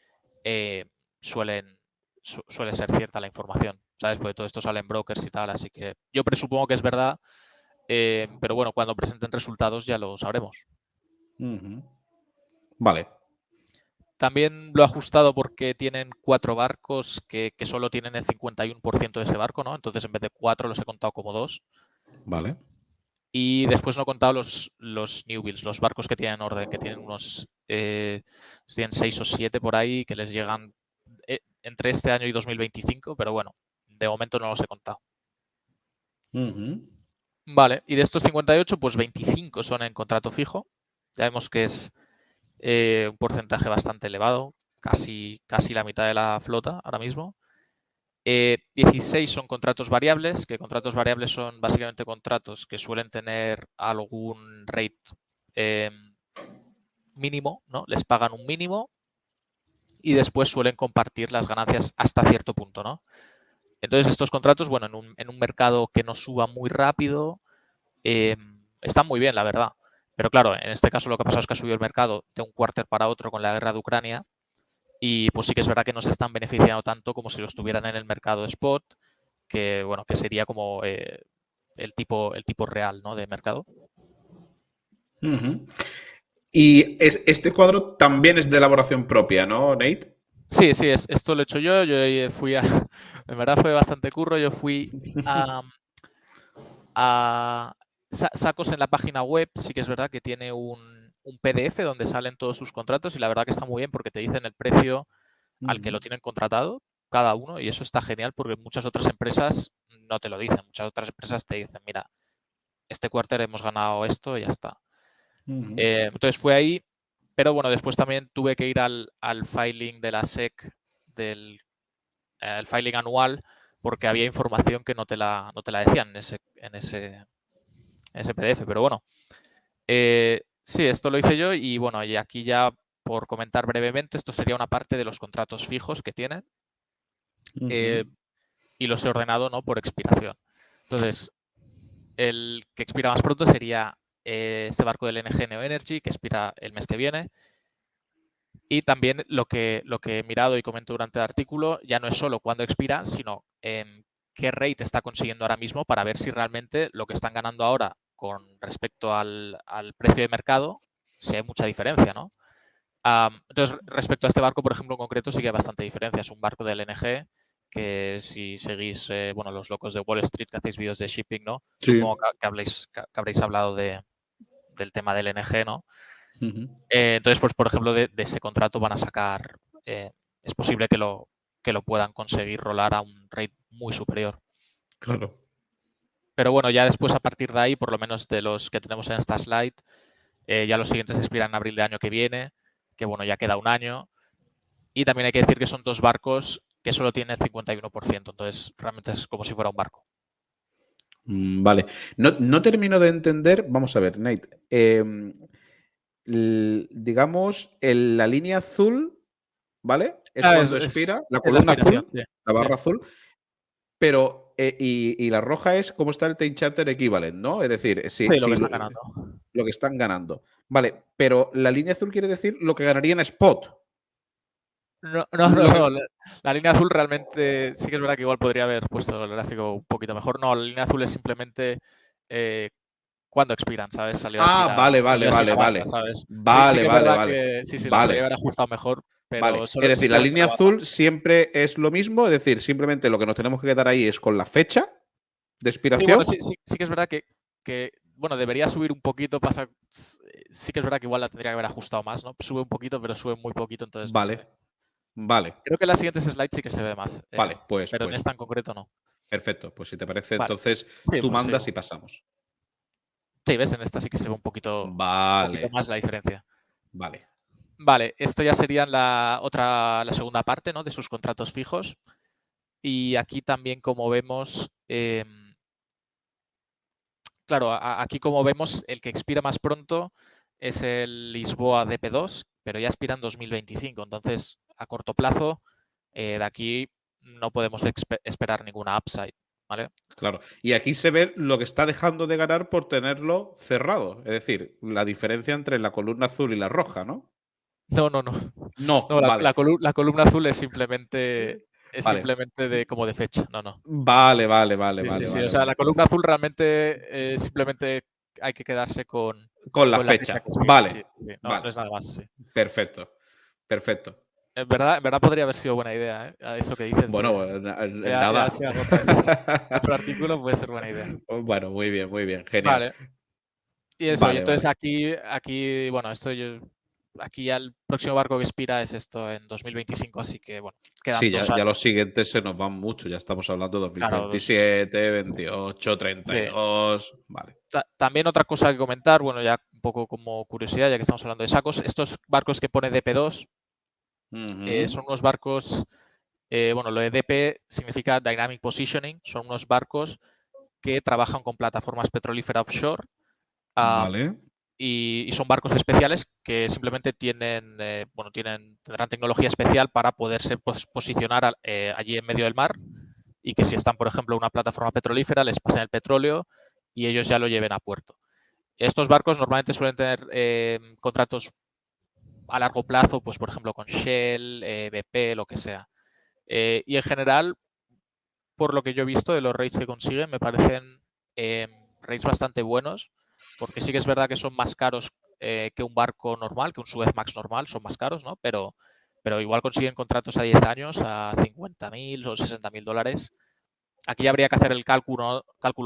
Speaker 2: eh, suelen, suele ser cierta la información, ¿sabes? Porque todo esto sale en brokers y tal, así que yo presupongo que es verdad, pero bueno, cuando presenten resultados ya lo sabremos.
Speaker 1: Ujú. Vale.
Speaker 2: También lo he ajustado porque tienen 4 barcos que solo tienen el 51% de ese barco, ¿no? Entonces en vez de 4 los he contado como 2.
Speaker 1: Vale.
Speaker 2: Y después no he contado los new builds, los barcos que tienen orden, que tienen tienen 6 o 7 por ahí, que les llegan entre este año y 2025, pero bueno, de momento no los he contado.
Speaker 1: Ujú.
Speaker 2: Vale, y de estos 58, pues 25 son en contrato fijo. Ya vemos que es un porcentaje bastante elevado, casi la mitad de la flota ahora mismo. 16 son contratos variables, que contratos variables son básicamente contratos que suelen tener algún rate eh, mínimo, ¿no? Les pagan un mínimo y después suelen compartir las ganancias hasta cierto punto, ¿no? Entonces estos contratos, bueno, en un mercado que no suba muy rápido, eh, están muy bien, la verdad. Pero claro, en este caso lo que ha pasado es que ha subido el mercado de un quarter para otro con la guerra de Ucrania y pues sí que es verdad que no se están beneficiando tanto como si lo estuvieran en el mercado spot, que bueno, que sería como el tipo real, ¿no? De mercado.
Speaker 1: Ujú. Y este cuadro también es de elaboración propia, ¿no, Nate?
Speaker 2: Sí, sí, esto lo he hecho yo. Yo fui a. En verdad fue bastante curro. Yo fui a, Sacos en la página web. Sí que es verdad que tiene un PDF donde salen todos sus contratos y la verdad que está muy bien porque te dicen el precio al que
Speaker 1: Ujú.
Speaker 2: lo tienen contratado cada uno y eso está genial porque muchas otras empresas no te lo dicen. Muchas otras empresas te dicen, mira, este quarter hemos ganado esto y ya está.
Speaker 1: Ujú.
Speaker 2: Entonces fue ahí, pero bueno, después también tuve que ir al filing de la SEC, el filing anual, porque había información que no te la decían en ese PDF. Pero bueno, sí, esto lo hice yo y bueno, y aquí ya por comentar brevemente, esto sería una parte de los contratos fijos que tienen
Speaker 1: Ujú.
Speaker 2: eh, y los he ordenado, ¿no? Por expiración. Entonces, el que expira más pronto sería este barco del NG Neo Energy, que expira el mes que viene. Y también lo que he mirado y comento durante el artículo ya no es solo cuándo expira, sino qué rate está consiguiendo ahora mismo para ver si realmente lo que están ganando ahora con respecto al precio de mercado, si hay mucha diferencia, ¿no? Entonces, respecto a este barco, por ejemplo, en concreto, sí que hay bastante diferencia. Es un barco del LNG que si seguís, bueno, los locos de Wall Street que hacéis vídeos de shipping, ¿no? Supongo
Speaker 1: Sí.
Speaker 2: que habréis hablado del tema del LNG, ¿no?
Speaker 1: Ujú.
Speaker 2: Entonces, pues, por ejemplo, de ese contrato van a sacar, es posible que lo puedan conseguir rolar a un rate muy superior.
Speaker 1: Claro.
Speaker 2: Pero bueno, ya después, a partir de ahí, por lo menos de los que tenemos en esta slide, ya los siguientes expiran en abril del año que viene, que bueno, ya queda un año. Y también hay que decir que son dos barcos que solo tienen el 51%, entonces realmente es como si fuera un barco.
Speaker 1: Vale. No termino de entender. Vamos a ver, Nate. Digamos, la línea azul, ¿vale? Es cuando expira, la
Speaker 2: Es la
Speaker 1: columna
Speaker 2: expiración,
Speaker 1: azul,
Speaker 2: sí.
Speaker 1: la
Speaker 2: Sí.
Speaker 1: barra azul, pero y la roja es cómo está el Time Charter Equivalent, ¿no? Es decir,
Speaker 2: Sí, lo que están ganando.
Speaker 1: lo que están ganando. Vale, pero la línea azul quiere decir lo que ganaría en spot.
Speaker 2: No, no, no,
Speaker 1: Lo que,
Speaker 2: no. La línea azul realmente sí que es verdad que igual podría haber puesto el gráfico un poquito mejor. No, la línea azul es simplemente cuándo expiran, ¿sabes?
Speaker 1: vale, vale,
Speaker 2: Salió así
Speaker 1: vale,
Speaker 2: la
Speaker 1: vale.
Speaker 2: banda, ¿sabes? Sí, sí
Speaker 1: Vale,
Speaker 2: que es
Speaker 1: vale,
Speaker 2: verdad
Speaker 1: vale.
Speaker 2: que sí, la podría
Speaker 1: Vale.
Speaker 2: haber ajustado mejor,
Speaker 1: Vale,
Speaker 2: pero
Speaker 1: es
Speaker 2: solo,
Speaker 1: decir, la
Speaker 2: simplemente
Speaker 1: línea
Speaker 2: la banda.
Speaker 1: azul siempre es lo mismo, es decir, simplemente lo que nos tenemos que quedar ahí es con la fecha de
Speaker 2: Sí, bueno,
Speaker 1: expiración.
Speaker 2: sí que es verdad bueno, debería subir un poquito, sí que es verdad que igual la tendría que haber ajustado más, ¿no? Sube un poquito, pero sube muy poquito, entonces no sé.
Speaker 1: Vale, vale,
Speaker 2: Creo que en las siguientes slides sí que se ve más,
Speaker 1: vale,
Speaker 2: pero en esta en concreto no.
Speaker 1: perfecto. Pues si te parece,
Speaker 2: Vale.
Speaker 1: entonces
Speaker 2: Sí,
Speaker 1: tú
Speaker 2: pues sí.
Speaker 1: mandas y pasamos.
Speaker 2: Sí, ves, en esta sí que se ve un poquito
Speaker 1: Vale,
Speaker 2: más la diferencia.
Speaker 1: vale.
Speaker 2: Vale, esto ya sería la segunda parte, ¿no? De sus contratos fijos. Y aquí también, como vemos, claro, aquí como vemos, el que expira más pronto es el Lisboa DP2, pero ya expira en 2025. Entonces, a corto plazo, de aquí no podemos esperar ninguna upside, ¿vale?
Speaker 1: Claro. Y aquí se ve lo que está dejando de ganar por tenerlo cerrado. Es decir, la diferencia entre la columna azul y la roja, ¿no?
Speaker 2: No, no, no.
Speaker 1: No,
Speaker 2: No,
Speaker 1: vale.
Speaker 2: la columna azul es
Speaker 1: Vale.
Speaker 2: simplemente de como de fecha. No, no.
Speaker 1: Vale, vale, vale,
Speaker 2: Sí, sí,
Speaker 1: vale,
Speaker 2: sí. O
Speaker 1: vale,
Speaker 2: sea, la
Speaker 1: vale.
Speaker 2: columna azul realmente simplemente hay que quedarse
Speaker 1: Con la
Speaker 2: con la fecha
Speaker 1: fecha.
Speaker 2: que expira.
Speaker 1: Vale,
Speaker 2: Sí, sí. No, no
Speaker 1: vale.
Speaker 2: es nada más. Sí.
Speaker 1: Perfecto. Perfecto.
Speaker 2: En verdad podría haber sido buena idea, ¿eh? A eso que dices
Speaker 1: Bueno,
Speaker 2: que ya
Speaker 1: nada.
Speaker 2: si hago otro artículo puede ser buena idea.
Speaker 1: Bueno, muy bien, genial.
Speaker 2: Vale. Y eso, y
Speaker 1: Vale,
Speaker 2: entonces
Speaker 1: vale.
Speaker 2: aquí, bueno, aquí ya el próximo barco que expira es esto en 2025, así que bueno, quedan
Speaker 1: Sí,
Speaker 2: 2
Speaker 1: ya los
Speaker 2: años.
Speaker 1: siguientes se nos van mucho. Ya estamos hablando de
Speaker 2: Claro,
Speaker 1: 2027,
Speaker 2: sí.
Speaker 1: 28,
Speaker 2: Sí.
Speaker 1: 32. Vale.
Speaker 2: También otra cosa que comentar, bueno, ya un poco como curiosidad, ya que estamos hablando de sacos, estos barcos que pone DP2
Speaker 1: Ujú.
Speaker 2: son unos barcos, bueno, lo de DP significa Dynamic Positioning, son unos barcos que trabajan con plataformas petrolíferas offshore
Speaker 1: Vale.
Speaker 2: y son barcos especiales que simplemente tendrán tecnología especial para poderse posicionar allí en medio del mar y que si están, por ejemplo, en una plataforma petrolífera, les pasen el petróleo y ellos ya lo lleven a puerto. Estos barcos normalmente suelen tener contratos a largo plazo, pues por ejemplo con Shell, BP, lo que sea. Y en general, por lo que yo he visto de los rates que consiguen, me parecen rates bastante buenos, porque sí que es verdad que son más caros que un barco normal, que un Suezmax normal, son más caros, ¿no? Pero igual consiguen contratos a 10 años a 50.000 o 60.000 dólares. Aquí habría que hacer el cálculo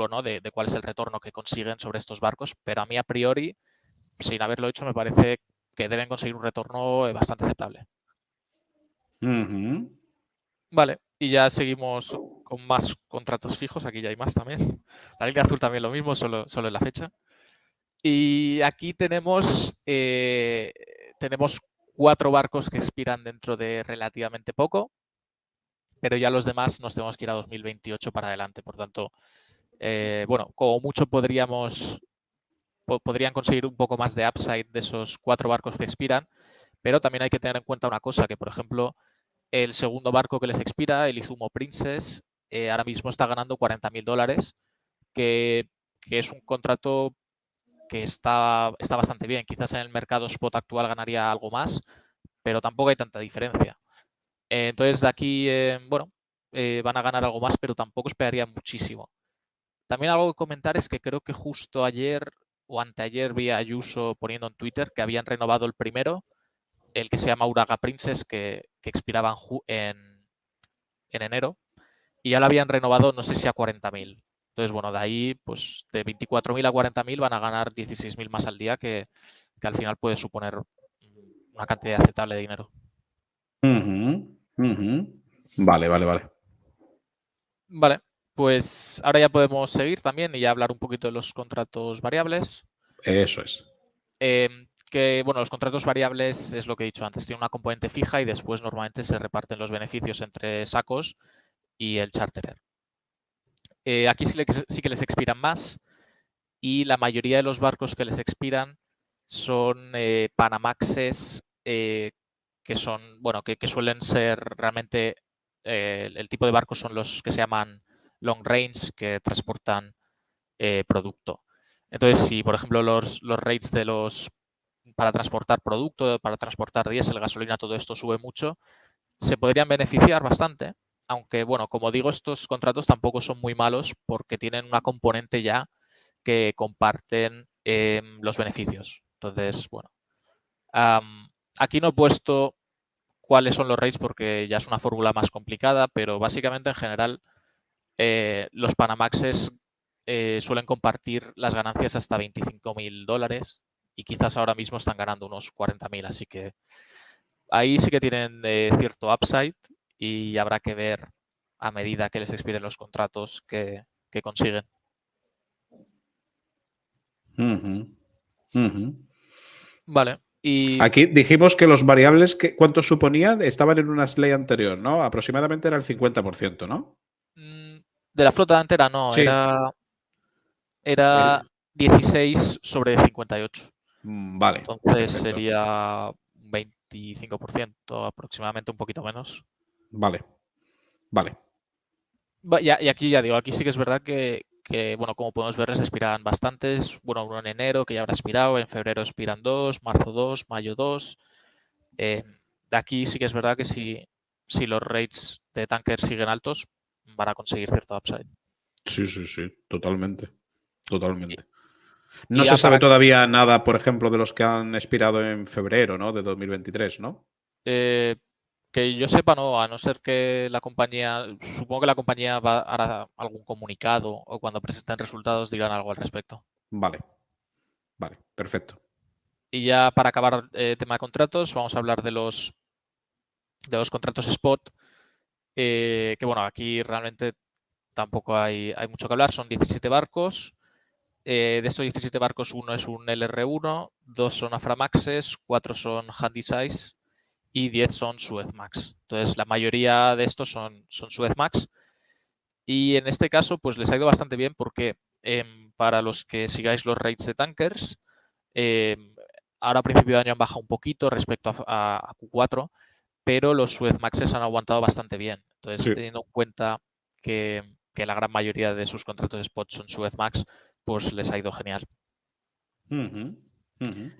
Speaker 2: ¿no? de cuál es el retorno que consiguen sobre estos barcos, pero a mí a priori, sin haberlo hecho, me parece que deben conseguir un retorno bastante aceptable.
Speaker 1: Ujú.
Speaker 2: Vale, y ya seguimos con más contratos fijos. Aquí ya hay más también. La línea azul también lo mismo, solo en la fecha. Y aquí tenemos 4 barcos que expiran dentro de relativamente poco, pero ya los demás nos tenemos que ir a 2028 para adelante. Por tanto, bueno, como mucho podrían conseguir un poco más de upside de esos 4 barcos que expiran, pero también hay que tener en cuenta una cosa, que por ejemplo, el segundo barco que les expira, el Izumo Princess, ahora mismo está ganando 40.000 dólares, que es un contrato que está bastante bien. Quizás en el mercado spot actual ganaría algo más, pero tampoco hay tanta diferencia. Entonces, de aquí, bueno, van a ganar algo más, pero tampoco esperaría muchísimo. También algo que comentar es que creo que justo ayer o anteayer vi a Ayuso poniendo en Twitter que habían renovado el primero, el que se llama Uraga Princess, que expiraba en enero, y ya lo habían renovado, no sé si a 40.000. Entonces, bueno, de ahí, pues de 24.000 a 40.000 van a ganar 16.000 más al día, que al final puede suponer una cantidad aceptable de dinero.
Speaker 1: Ujú, ujú. Vale, vale, vale.
Speaker 2: Vale, pues ahora ya podemos seguir también y ya hablar un poquito de los contratos variables.
Speaker 1: Eso es.
Speaker 2: Que, bueno, los contratos variables es lo que he dicho antes, tiene una componente fija y después normalmente se reparten los beneficios entre sacos y el charterer. Aquí sí que les expiran más y la mayoría de los barcos que les expiran son Panamaxes que son, bueno, que suelen ser realmente, el tipo de barcos son los que se llaman long range, que transportan producto. Entonces, si por ejemplo los rates para transportar producto, para transportar diésel, gasolina, todo esto sube mucho, se podrían beneficiar bastante, aunque bueno, como digo, estos contratos tampoco son muy malos porque tienen una componente ya que comparten los beneficios. Entonces, bueno, aquí no he puesto cuáles son los rates porque ya es una fórmula más complicada, pero básicamente en general los Panamaxes suelen compartir las ganancias hasta $25.000 y quizás ahora mismo están ganando unos 40.000, así que ahí sí que tienen cierto upside y habrá que ver a medida que les expiren los contratos que consiguen.
Speaker 1: Ujú, ujú.
Speaker 2: Vale, y
Speaker 1: Aquí dijimos que los variables, ¿cuánto suponían? Estaban en una ley anterior, ¿no? Aproximadamente era el 50%, ¿no?
Speaker 2: de la flota entera no,
Speaker 1: Sí.
Speaker 2: era 16 sobre 58.
Speaker 1: Vale,
Speaker 2: Entonces
Speaker 1: perfecto.
Speaker 2: sería un 25% aproximadamente, un poquito menos.
Speaker 1: Vale, vale.
Speaker 2: Y aquí ya digo, aquí sí que es verdad bueno, como podemos ver, les expiran bastantes. Bueno, uno en enero, que ya habrá expirado, en febrero expiran dos, marzo dos, mayo dos. De aquí sí que es verdad que si los rates de tanker siguen altos, van a conseguir cierto upside.
Speaker 1: Sí, sí, sí, totalmente.
Speaker 2: Y,
Speaker 1: Totalmente. No
Speaker 2: y
Speaker 1: se
Speaker 2: ya
Speaker 1: sabe
Speaker 2: para
Speaker 1: todavía nada, por ejemplo, de los que han expirado en febrero, ¿no? De 2023, ¿no?
Speaker 2: eh, que yo sepa, no, a no ser que la compañía, supongo que la compañía hará algún comunicado o cuando presenten resultados dirán algo al respecto.
Speaker 1: Vale, vale, perfecto.
Speaker 2: Y ya para acabar tema de contratos, vamos a hablar de los contratos spot, que bueno, aquí realmente tampoco hay mucho que hablar, son 17 barcos. De estos 17 barcos, uno es un LR1, dos son Aframaxes, cuatro son Handysize y 10 son Suezmax. Entonces, la mayoría de estos son Suezmax. Y en este caso, pues les ha ido bastante bien porque para los que sigáis los rates de tankers, ahora a principio de año han bajado un poquito respecto a Q4, pero los Suezmaxes han aguantado bastante bien. Entonces,
Speaker 1: Sí.
Speaker 2: teniendo en cuenta que la gran mayoría de sus contratos spot son Suezmax, pues les ha ido genial.
Speaker 1: Ujú, ujú.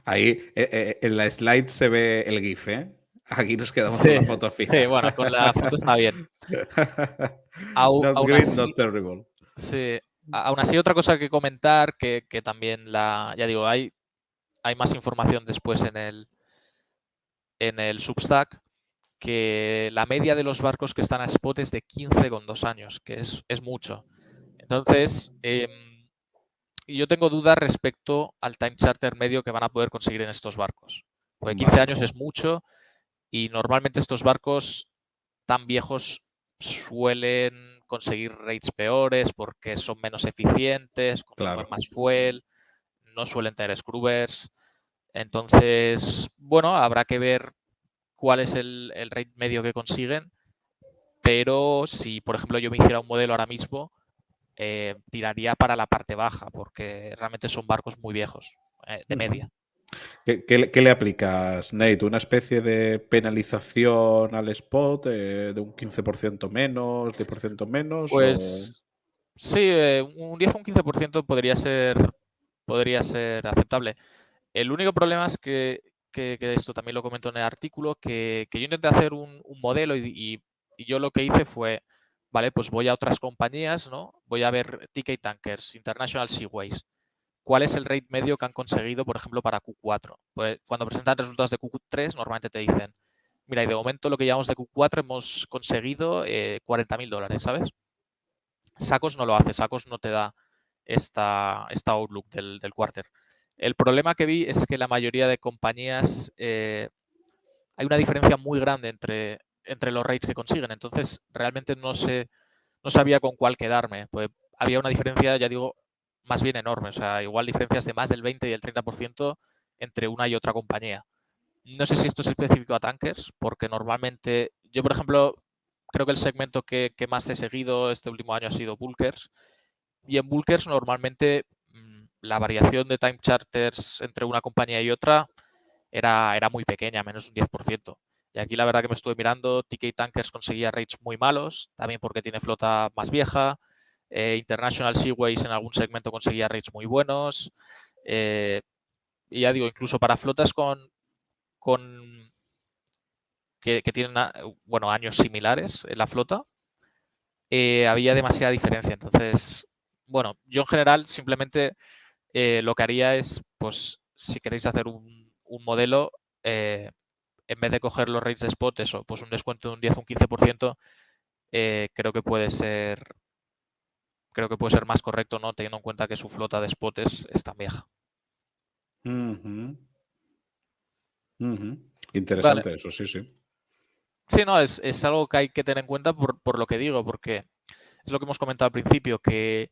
Speaker 1: Ahí en la slide se ve el GIF, ¿eh? Aquí nos quedamos con
Speaker 2: Sí,
Speaker 1: la foto
Speaker 2: sí,
Speaker 1: fija.
Speaker 2: bueno, con la foto está bien.
Speaker 1: Not
Speaker 2: Aún
Speaker 1: great,
Speaker 2: así,
Speaker 1: not terrible.
Speaker 2: sí, aún así, otra cosa que comentar, que también ya digo, hay más información después en el Substack, que la media de los barcos que están a spot es de 15,2 años, que es mucho. Entonces, yo tengo dudas respecto al time charter medio que van a poder conseguir en estos barcos. Porque 15
Speaker 1: Vale.
Speaker 2: años es mucho y normalmente estos barcos tan viejos suelen conseguir rates peores porque son menos eficientes, consumen
Speaker 1: Claro.
Speaker 2: más fuel, no suelen tener scrubbers. Entonces, bueno, habrá que ver cuál es el rate medio que consiguen, pero si, por ejemplo, yo me hiciera un modelo ahora mismo, tiraría para la parte baja, porque realmente son barcos muy viejos, de
Speaker 1: Ujú.
Speaker 2: media.
Speaker 1: ¿Qué le aplicas, Nate? ¿Una especie de penalización al spot de un 15% menos, 10% menos? O...
Speaker 2: Pues sí, un 10 o un 15% podría ser aceptable. El único problema es que que esto también lo comento en el artículo, que yo intenté hacer un modelo y yo lo que hice fue, vale, pues voy a otras compañías, ¿no? Voy a ver TK Tankers, International Seaways. ¿Cuál es el rate medio que han conseguido, por ejemplo, para Q4? Pues cuando presentan resultados de Q3, normalmente te dicen, mira, y de momento lo que llevamos de Q4 hemos conseguido $40.000, ¿sabes? Sacos no lo hace, Sacos no te da esta outlook del quarter. El problema que vi es que la mayoría de compañías hay una diferencia muy grande entre los rates que consiguen. Entonces, realmente no sabía con cuál quedarme. Pues había una diferencia, ya digo, más bien enorme. O sea, igual diferencias de más del 20 y el 30% entre una y otra compañía. No sé si esto es específico a tankers, porque normalmente yo, por ejemplo, creo que el segmento que más he seguido este último año ha sido bulkers. Y en bulkers normalmente la variación de time charters entre una compañía y otra era muy pequeña, menos un 10%. Y aquí la verdad que me estuve mirando, TK Tankers conseguía rates muy malos, también porque tiene flota más vieja. International Seaways en algún segmento conseguía rates muy buenos. Y ya digo, incluso para flotas con que tienen bueno, años similares en la flota, había demasiada diferencia. Entonces, bueno, yo en general simplemente lo que haría es, pues, si queréis hacer un modelo, en vez de coger los rates de spot, eso, pues un descuento de un 10 o un 15%, creo que puede ser más correcto, ¿no? Teniendo en cuenta que su flota de spot es tan vieja.
Speaker 1: Ujú, ujú.
Speaker 2: Vale.
Speaker 1: Interesante eso, sí, sí.
Speaker 2: Sí, no, es algo que hay que tener en cuenta por lo que digo, porque es lo que hemos comentado al principio, que,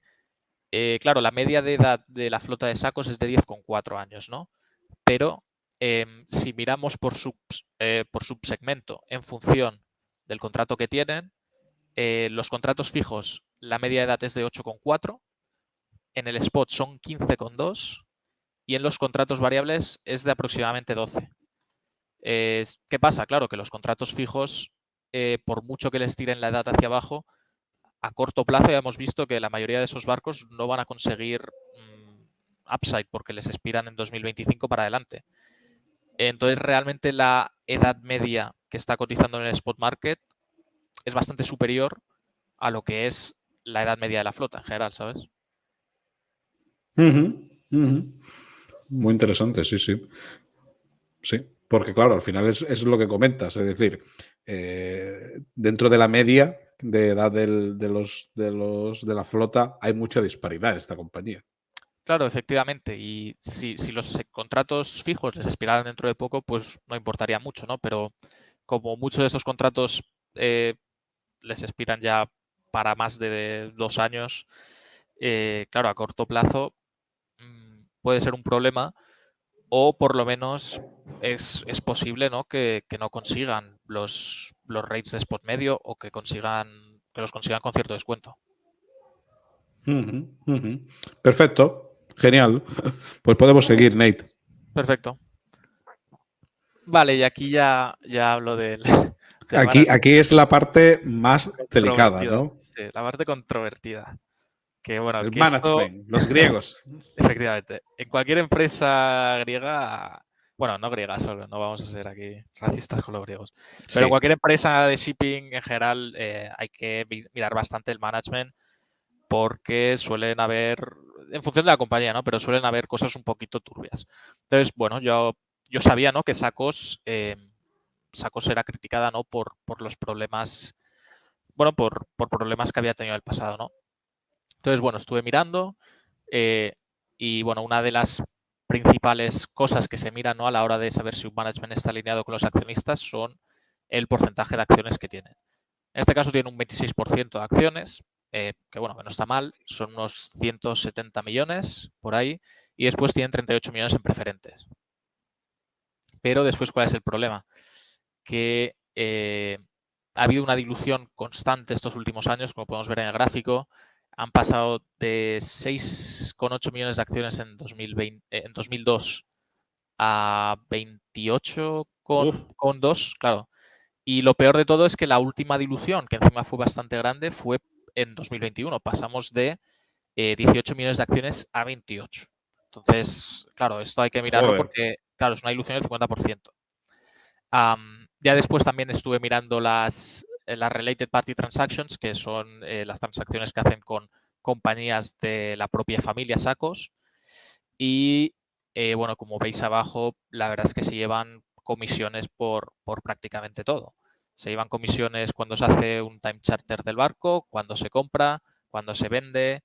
Speaker 2: claro, la media de edad de la flota de sacos es de 10,4 años, ¿no? Pero si miramos por subsegmento en función del contrato que tienen, los contratos fijos, la media de edad es de 8,4, en el spot son 15,2 y en los contratos variables es de aproximadamente 12. ¿Qué pasa? Claro que los contratos fijos, por mucho que les tiren la edad hacia abajo, a corto plazo ya hemos visto que la mayoría de esos barcos no van a conseguir upside porque les expiran en 2025 para adelante. Entonces, realmente la edad media que está cotizando en el spot market es bastante superior a lo que es la edad media de la flota en general, ¿sabes?
Speaker 1: Ujú, ujú. Muy interesante, sí, sí. Sí, porque claro, al final es lo que comentas, es decir, dentro de la media de edad de la flota hay mucha disparidad en esta compañía.
Speaker 2: Claro, efectivamente. Y si los contratos fijos les expiraran dentro de poco, pues no importaría mucho, ¿no? Pero como muchos de esos contratos les expiran ya para más de 2 años, claro, a corto plazo puede ser un problema o por lo menos es posible, ¿no? que no consigan los rates de spot medio o que los consigan con cierto descuento.
Speaker 1: Ujú, ujú. Perfecto, genial. Pues podemos seguir, Nate.
Speaker 2: Perfecto. Vale, y aquí ya hablo del management
Speaker 1: Aquí es la parte más delicada,
Speaker 2: controvertida.
Speaker 1: ¿no?
Speaker 2: Sí, la parte controvertida. Que bueno,
Speaker 1: El
Speaker 2: que esto,
Speaker 1: management, los griegos.
Speaker 2: efectivamente, en cualquier empresa griega, bueno, no griega solo, no vamos a ser aquí racistas con los griegos, pero en
Speaker 1: Sí.
Speaker 2: cualquier empresa de shipping en general hay que mirar bastante el management porque suelen haber, en función de la compañía, ¿no? Pero suelen haber cosas un poquito turbias. Entonces, bueno, yo sabía, ¿no? Que Sacos era criticada, ¿no? Por los problemas, bueno, por problemas que había tenido en el pasado, ¿no? Entonces, bueno, estuve mirando y, bueno, una de las principales cosas que se miran, ¿no? A la hora de saber si un management está alineado con los accionistas son el porcentaje de acciones que tienen. En este caso tiene un 26% de acciones, que bueno, que no está mal, son unos 170 millones por ahí, y después tienen 38 millones en preferentes. Pero después, ¿cuál es el problema? Que ha habido una dilución constante estos últimos años, como podemos ver en el gráfico. Han pasado de 6,8 millones de acciones en 2002 a 28,2, claro. Y lo peor de todo es que la última dilución, que encima fue bastante grande, fue en 2021. Pasamos de 18 millones de acciones a 28. Entonces, claro, esto hay que mirarlo
Speaker 1: Joder.
Speaker 2: porque claro, es una dilución del 50%. Ya después también estuve mirando las Related Party Transactions, que son las transacciones que hacen con compañías de la propia familia Sacos. Y bueno, como veis abajo, la verdad es que se llevan comisiones por prácticamente todo. Se llevan comisiones cuando se hace un time charter del barco, cuando se compra, cuando se vende,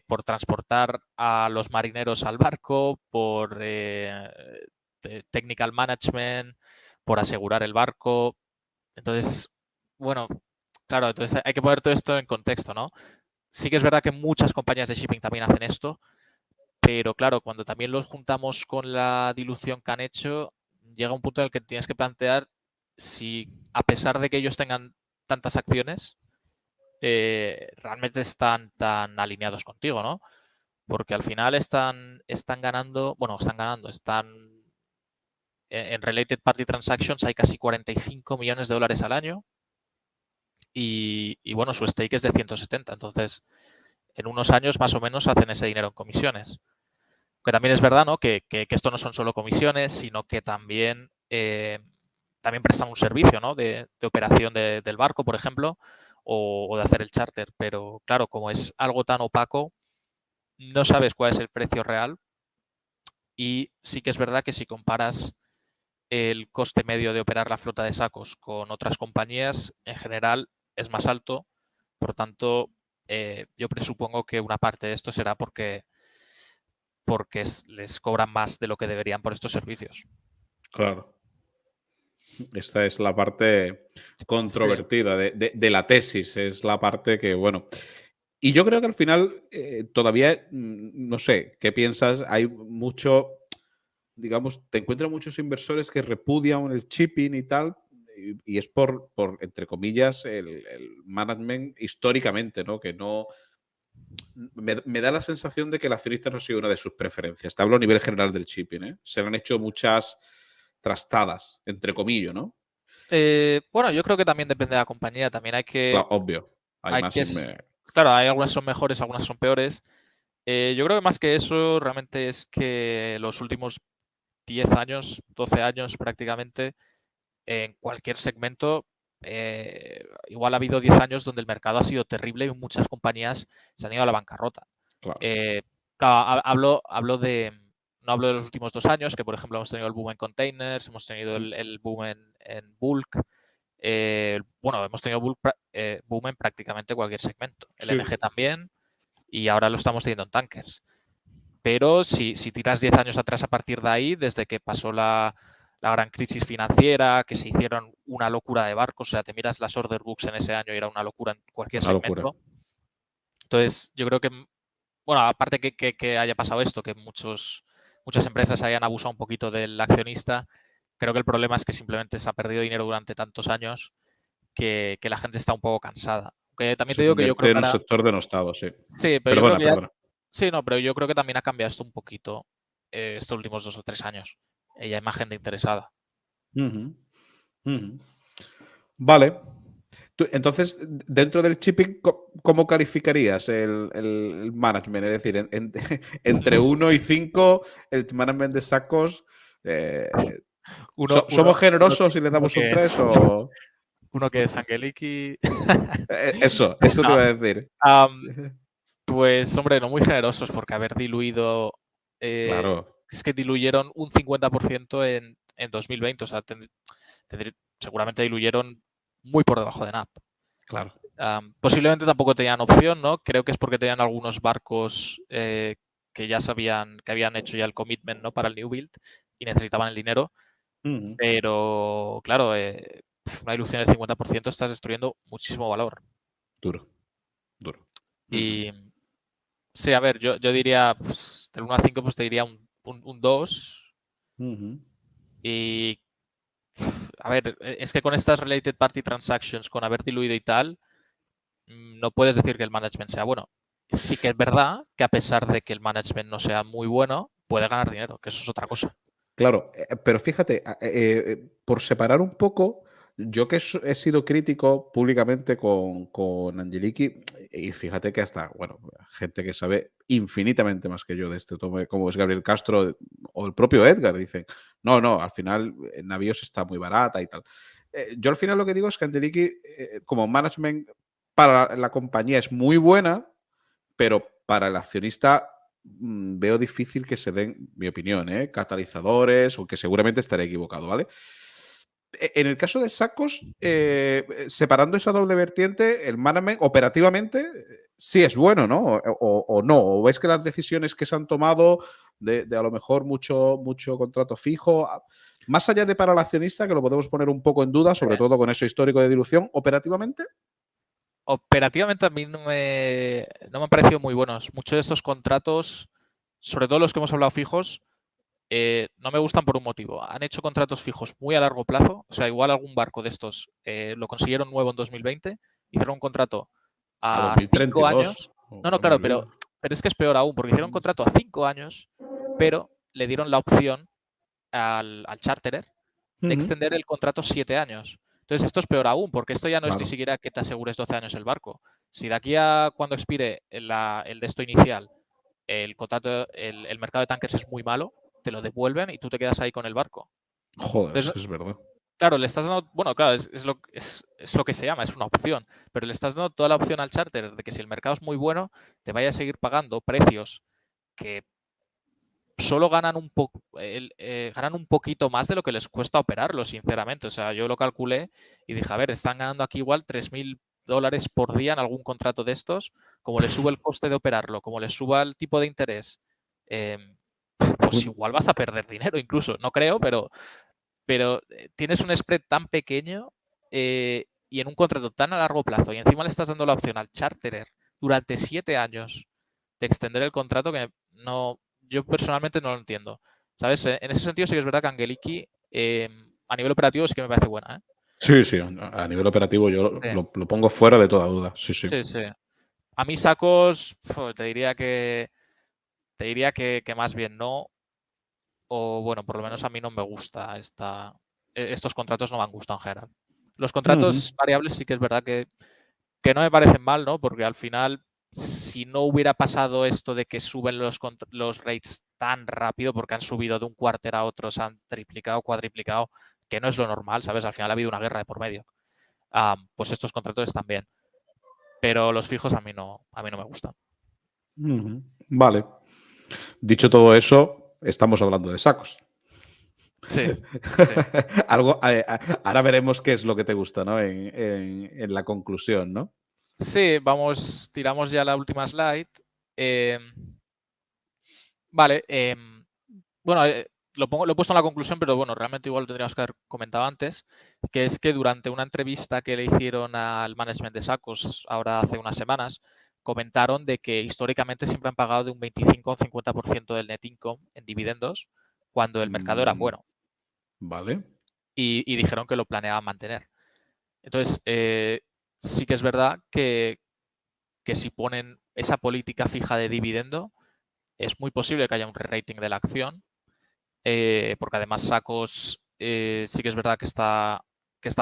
Speaker 2: por transportar a los marineros al barco, por technical management, por asegurar el barco. Entonces, bueno, claro, entonces hay que poner todo esto en contexto, ¿no? Sí que es verdad que muchas compañías de shipping también hacen esto, pero claro, cuando también los juntamos con la dilución que han hecho, llega un punto en el que tienes que plantear si, a pesar de que ellos tengan tantas acciones, realmente están tan alineados contigo, ¿no? Porque al final están ganando, en Related Party Transactions hay casi 45 millones de dólares al año y bueno, su stake es de 170. Entonces, en unos años más o menos hacen ese dinero en comisiones. Que también es verdad, ¿no? Que esto no son solo comisiones, sino que también, también prestan un servicio, ¿no? De operación del barco, por ejemplo, o de hacer el charter. Pero claro, como es algo tan opaco, no sabes cuál es el precio real. Y sí que es verdad que si comparas el coste medio de operar la flota de Sacos con otras compañías, en general es más alto. Por tanto, yo presupongo que una parte de esto será porque les cobran más de lo que deberían por estos servicios.
Speaker 1: Claro. Esta es la parte
Speaker 2: Sí.
Speaker 1: controvertida de la tesis, es la parte que, bueno. Y yo creo que al final todavía, no sé, ¿qué piensas? Hay mucho, digamos, te encuentras muchos inversores que repudian el shipping y tal, y es por, entre comillas, el management históricamente, ¿no? Que no, me da la sensación de que el accionista no ha sido una de sus preferencias. Te hablo a nivel general del shipping, ¿eh? Se le han hecho muchas trastadas, entre comillas, ¿no?
Speaker 2: Bueno, yo creo que también depende de la compañía. También
Speaker 1: Claro, obvio. Hay
Speaker 2: hay
Speaker 1: más
Speaker 2: que, claro, hay algunas son mejores, algunas son peores. Yo creo que más que eso, realmente es que los últimos 10 años, 12 años prácticamente, en cualquier segmento, igual ha habido 10 años donde el mercado ha sido terrible y muchas compañías se han ido a la bancarrota.
Speaker 1: claro.
Speaker 2: Claro, no hablo de los últimos 2 años, que por ejemplo hemos tenido el boom en containers, hemos tenido el boom en bulk. Bueno, hemos tenido boom en prácticamente cualquier segmento. El
Speaker 1: Sí.
Speaker 2: LNG también, y ahora lo estamos teniendo en tankers. Pero si tiras 10 años atrás a partir de ahí, desde que pasó la gran crisis financiera, que se hicieron una locura de barcos, o sea, te miras las order books en ese año y era una locura en cualquier
Speaker 1: Una locura.
Speaker 2: segmento. Entonces, yo creo que, bueno, aparte que haya pasado esto, que muchas empresas hayan abusado un poquito del accionista, creo que el problema es que simplemente se ha perdido dinero durante tantos años que la gente está un poco cansada. Que también te
Speaker 1: Se
Speaker 2: digo que yo
Speaker 1: convierte
Speaker 2: creo
Speaker 1: en
Speaker 2: que
Speaker 1: un
Speaker 2: ahora.
Speaker 1: sector denostado, sí.
Speaker 2: Sí, pero yo creo
Speaker 1: Perdona,
Speaker 2: que ya.
Speaker 1: perdona.
Speaker 2: Sí, no, pero yo creo que también ha cambiado esto un poquito estos últimos 2 o 3 años. Ya hay más gente interesada.
Speaker 1: Ujú, ujú. Vale. Entonces, dentro del shipping, ¿cómo calificarías el management? Es decir, entre 1 y 5, el management de Sacos.
Speaker 2: Uno,
Speaker 1: ¿Somos
Speaker 2: uno, uno, que,
Speaker 1: generosos y le
Speaker 2: uno
Speaker 1: damos un
Speaker 2: que
Speaker 1: 3
Speaker 2: es.
Speaker 1: o...?
Speaker 2: Uno que es Angeliki.
Speaker 1: Eso te
Speaker 2: No,
Speaker 1: iba a decir.
Speaker 2: pues, hombre, no muy generosos porque haber diluido.
Speaker 1: Claro,
Speaker 2: Es que diluyeron un 50% en 2020. O sea, seguramente diluyeron muy por debajo de NAP.
Speaker 1: claro.
Speaker 2: Posiblemente tampoco tenían opción, ¿no? Creo que es porque tenían algunos barcos que ya sabían que habían hecho ya el commitment, ¿no? Para el new build y necesitaban el dinero.
Speaker 1: Ujú.
Speaker 2: Pero, claro, una ilusión del 50% estás destruyendo muchísimo valor.
Speaker 1: Duro, duro. Ujú.
Speaker 2: Y sí, a ver, yo diría, pues, del 1 a 5, pues te diría un 2.
Speaker 1: Ujú.
Speaker 2: Y, a ver, es que con estas related party transactions, con haber diluido y tal, no puedes decir que el management sea bueno. Sí que es verdad que a pesar de que el management no sea muy bueno, puede ganar dinero, que eso es otra cosa.
Speaker 1: Claro, pero fíjate, por separar un poco, yo que he sido crítico públicamente con Angeliki, y fíjate que hasta, bueno, gente que sabe infinitamente más que yo de este tome, como es Gabriel Castro o el propio Edgar, dicen, no, no, al final Navios está muy barata y tal. Yo al final lo que digo es que Angeliki, como management para la compañía es muy buena, pero para el accionista veo difícil que se den, mi opinión, catalizadores, o que seguramente estaré equivocado, ¿vale? En el caso de Sacos, separando esa doble vertiente, el management operativamente sí es bueno, ¿no? O no. O ves que las decisiones que se han tomado de a lo mejor mucho contrato fijo, más allá de para el accionista, que lo podemos poner un poco en duda, sobre todo con eso histórico de dilución, operativamente.
Speaker 2: Operativamente a mí no me han parecido muy buenos. Muchos de estos contratos, sobre todo los que hemos hablado fijos, no me gustan por un motivo. Han hecho contratos fijos muy a largo plazo. O sea, igual algún barco de estos lo consiguieron nuevo en 2020, hicieron un contrato
Speaker 1: A
Speaker 2: a 5
Speaker 1: 2032.
Speaker 2: años.
Speaker 1: Oh,
Speaker 2: No,
Speaker 1: madre
Speaker 2: claro,
Speaker 1: mía.
Speaker 2: pero es que es peor aún, porque hicieron un contrato a 5 años, pero le dieron la opción al charterer de
Speaker 1: Ujú.
Speaker 2: extender el contrato 7 años. Entonces, esto es peor aún, porque esto ya no es ni
Speaker 1: Claro.
Speaker 2: siquiera que te asegures 12 años el barco. Si de aquí a cuando expire el de esto inicial, el contrato, el mercado de tankers es muy malo, te lo devuelven y tú te quedas ahí con el barco.
Speaker 1: Joder, es
Speaker 2: Entonces,
Speaker 1: que es verdad.
Speaker 2: claro, le estás dando, bueno, claro, es lo que se llama, es una opción, pero le estás dando toda la opción al charter de que si el mercado es muy bueno, te vaya a seguir pagando precios que solo ganan ganan un poquito más de lo que les cuesta operarlo, sinceramente. O sea, yo lo calculé y dije, a ver, están ganando aquí igual $3.000 por día en algún contrato de estos. Como les sube el coste de operarlo, como les suba el tipo de interés, eh, pues igual vas a perder dinero incluso. No creo, pero tienes un spread tan pequeño y en un contrato tan a largo plazo y encima le estás dando la opción al charterer durante 7 años de extender el contrato que no, yo personalmente no lo entiendo. ¿Sabes? En ese sentido sí que es verdad que Angeliki a nivel operativo sí que me parece buena. ¿Eh?
Speaker 1: Sí, sí, a nivel operativo yo
Speaker 2: Sí,
Speaker 1: lo pongo fuera de toda duda. Sí, sí.
Speaker 2: sí, sí. A mí Sacos te diría que más bien no, o bueno, por lo menos a mí no me gusta estos contratos no me han gustado en general. Los
Speaker 1: Ujú.
Speaker 2: contratos variables sí que es verdad que no me parecen mal, ¿no? Porque al final, si no hubiera pasado esto de que suben los rates tan rápido, porque han subido de un cuarter a otro, se han triplicado, cuadriplicado, que no es lo normal, ¿sabes? Al final ha habido una guerra de por medio. Pues estos contratos están bien. Pero los fijos a mí no me gustan.
Speaker 1: Ujú. Vale. Dicho todo eso, estamos hablando de sacos.
Speaker 2: Sí, sí.
Speaker 1: Algo, ahora veremos qué es lo que te gusta, ¿no? En la conclusión, ¿no?
Speaker 2: Sí, tiramos ya la última slide. Eh, vale, bueno, lo he puesto en la conclusión, pero bueno, realmente igual lo tendríamos que haber comentado antes, que es que durante una entrevista que le hicieron al management de Sacos ahora hace unas semanas, comentaron de que históricamente siempre han pagado de un 25 a un 50% del net income en dividendos cuando el mercado era
Speaker 1: Mm,
Speaker 2: bueno
Speaker 1: vale.
Speaker 2: y dijeron que lo planeaban mantener. Entonces, sí que es verdad que si ponen esa política fija de dividendo, es muy posible que haya un re-rating de la acción porque además Sacos sí que es verdad que está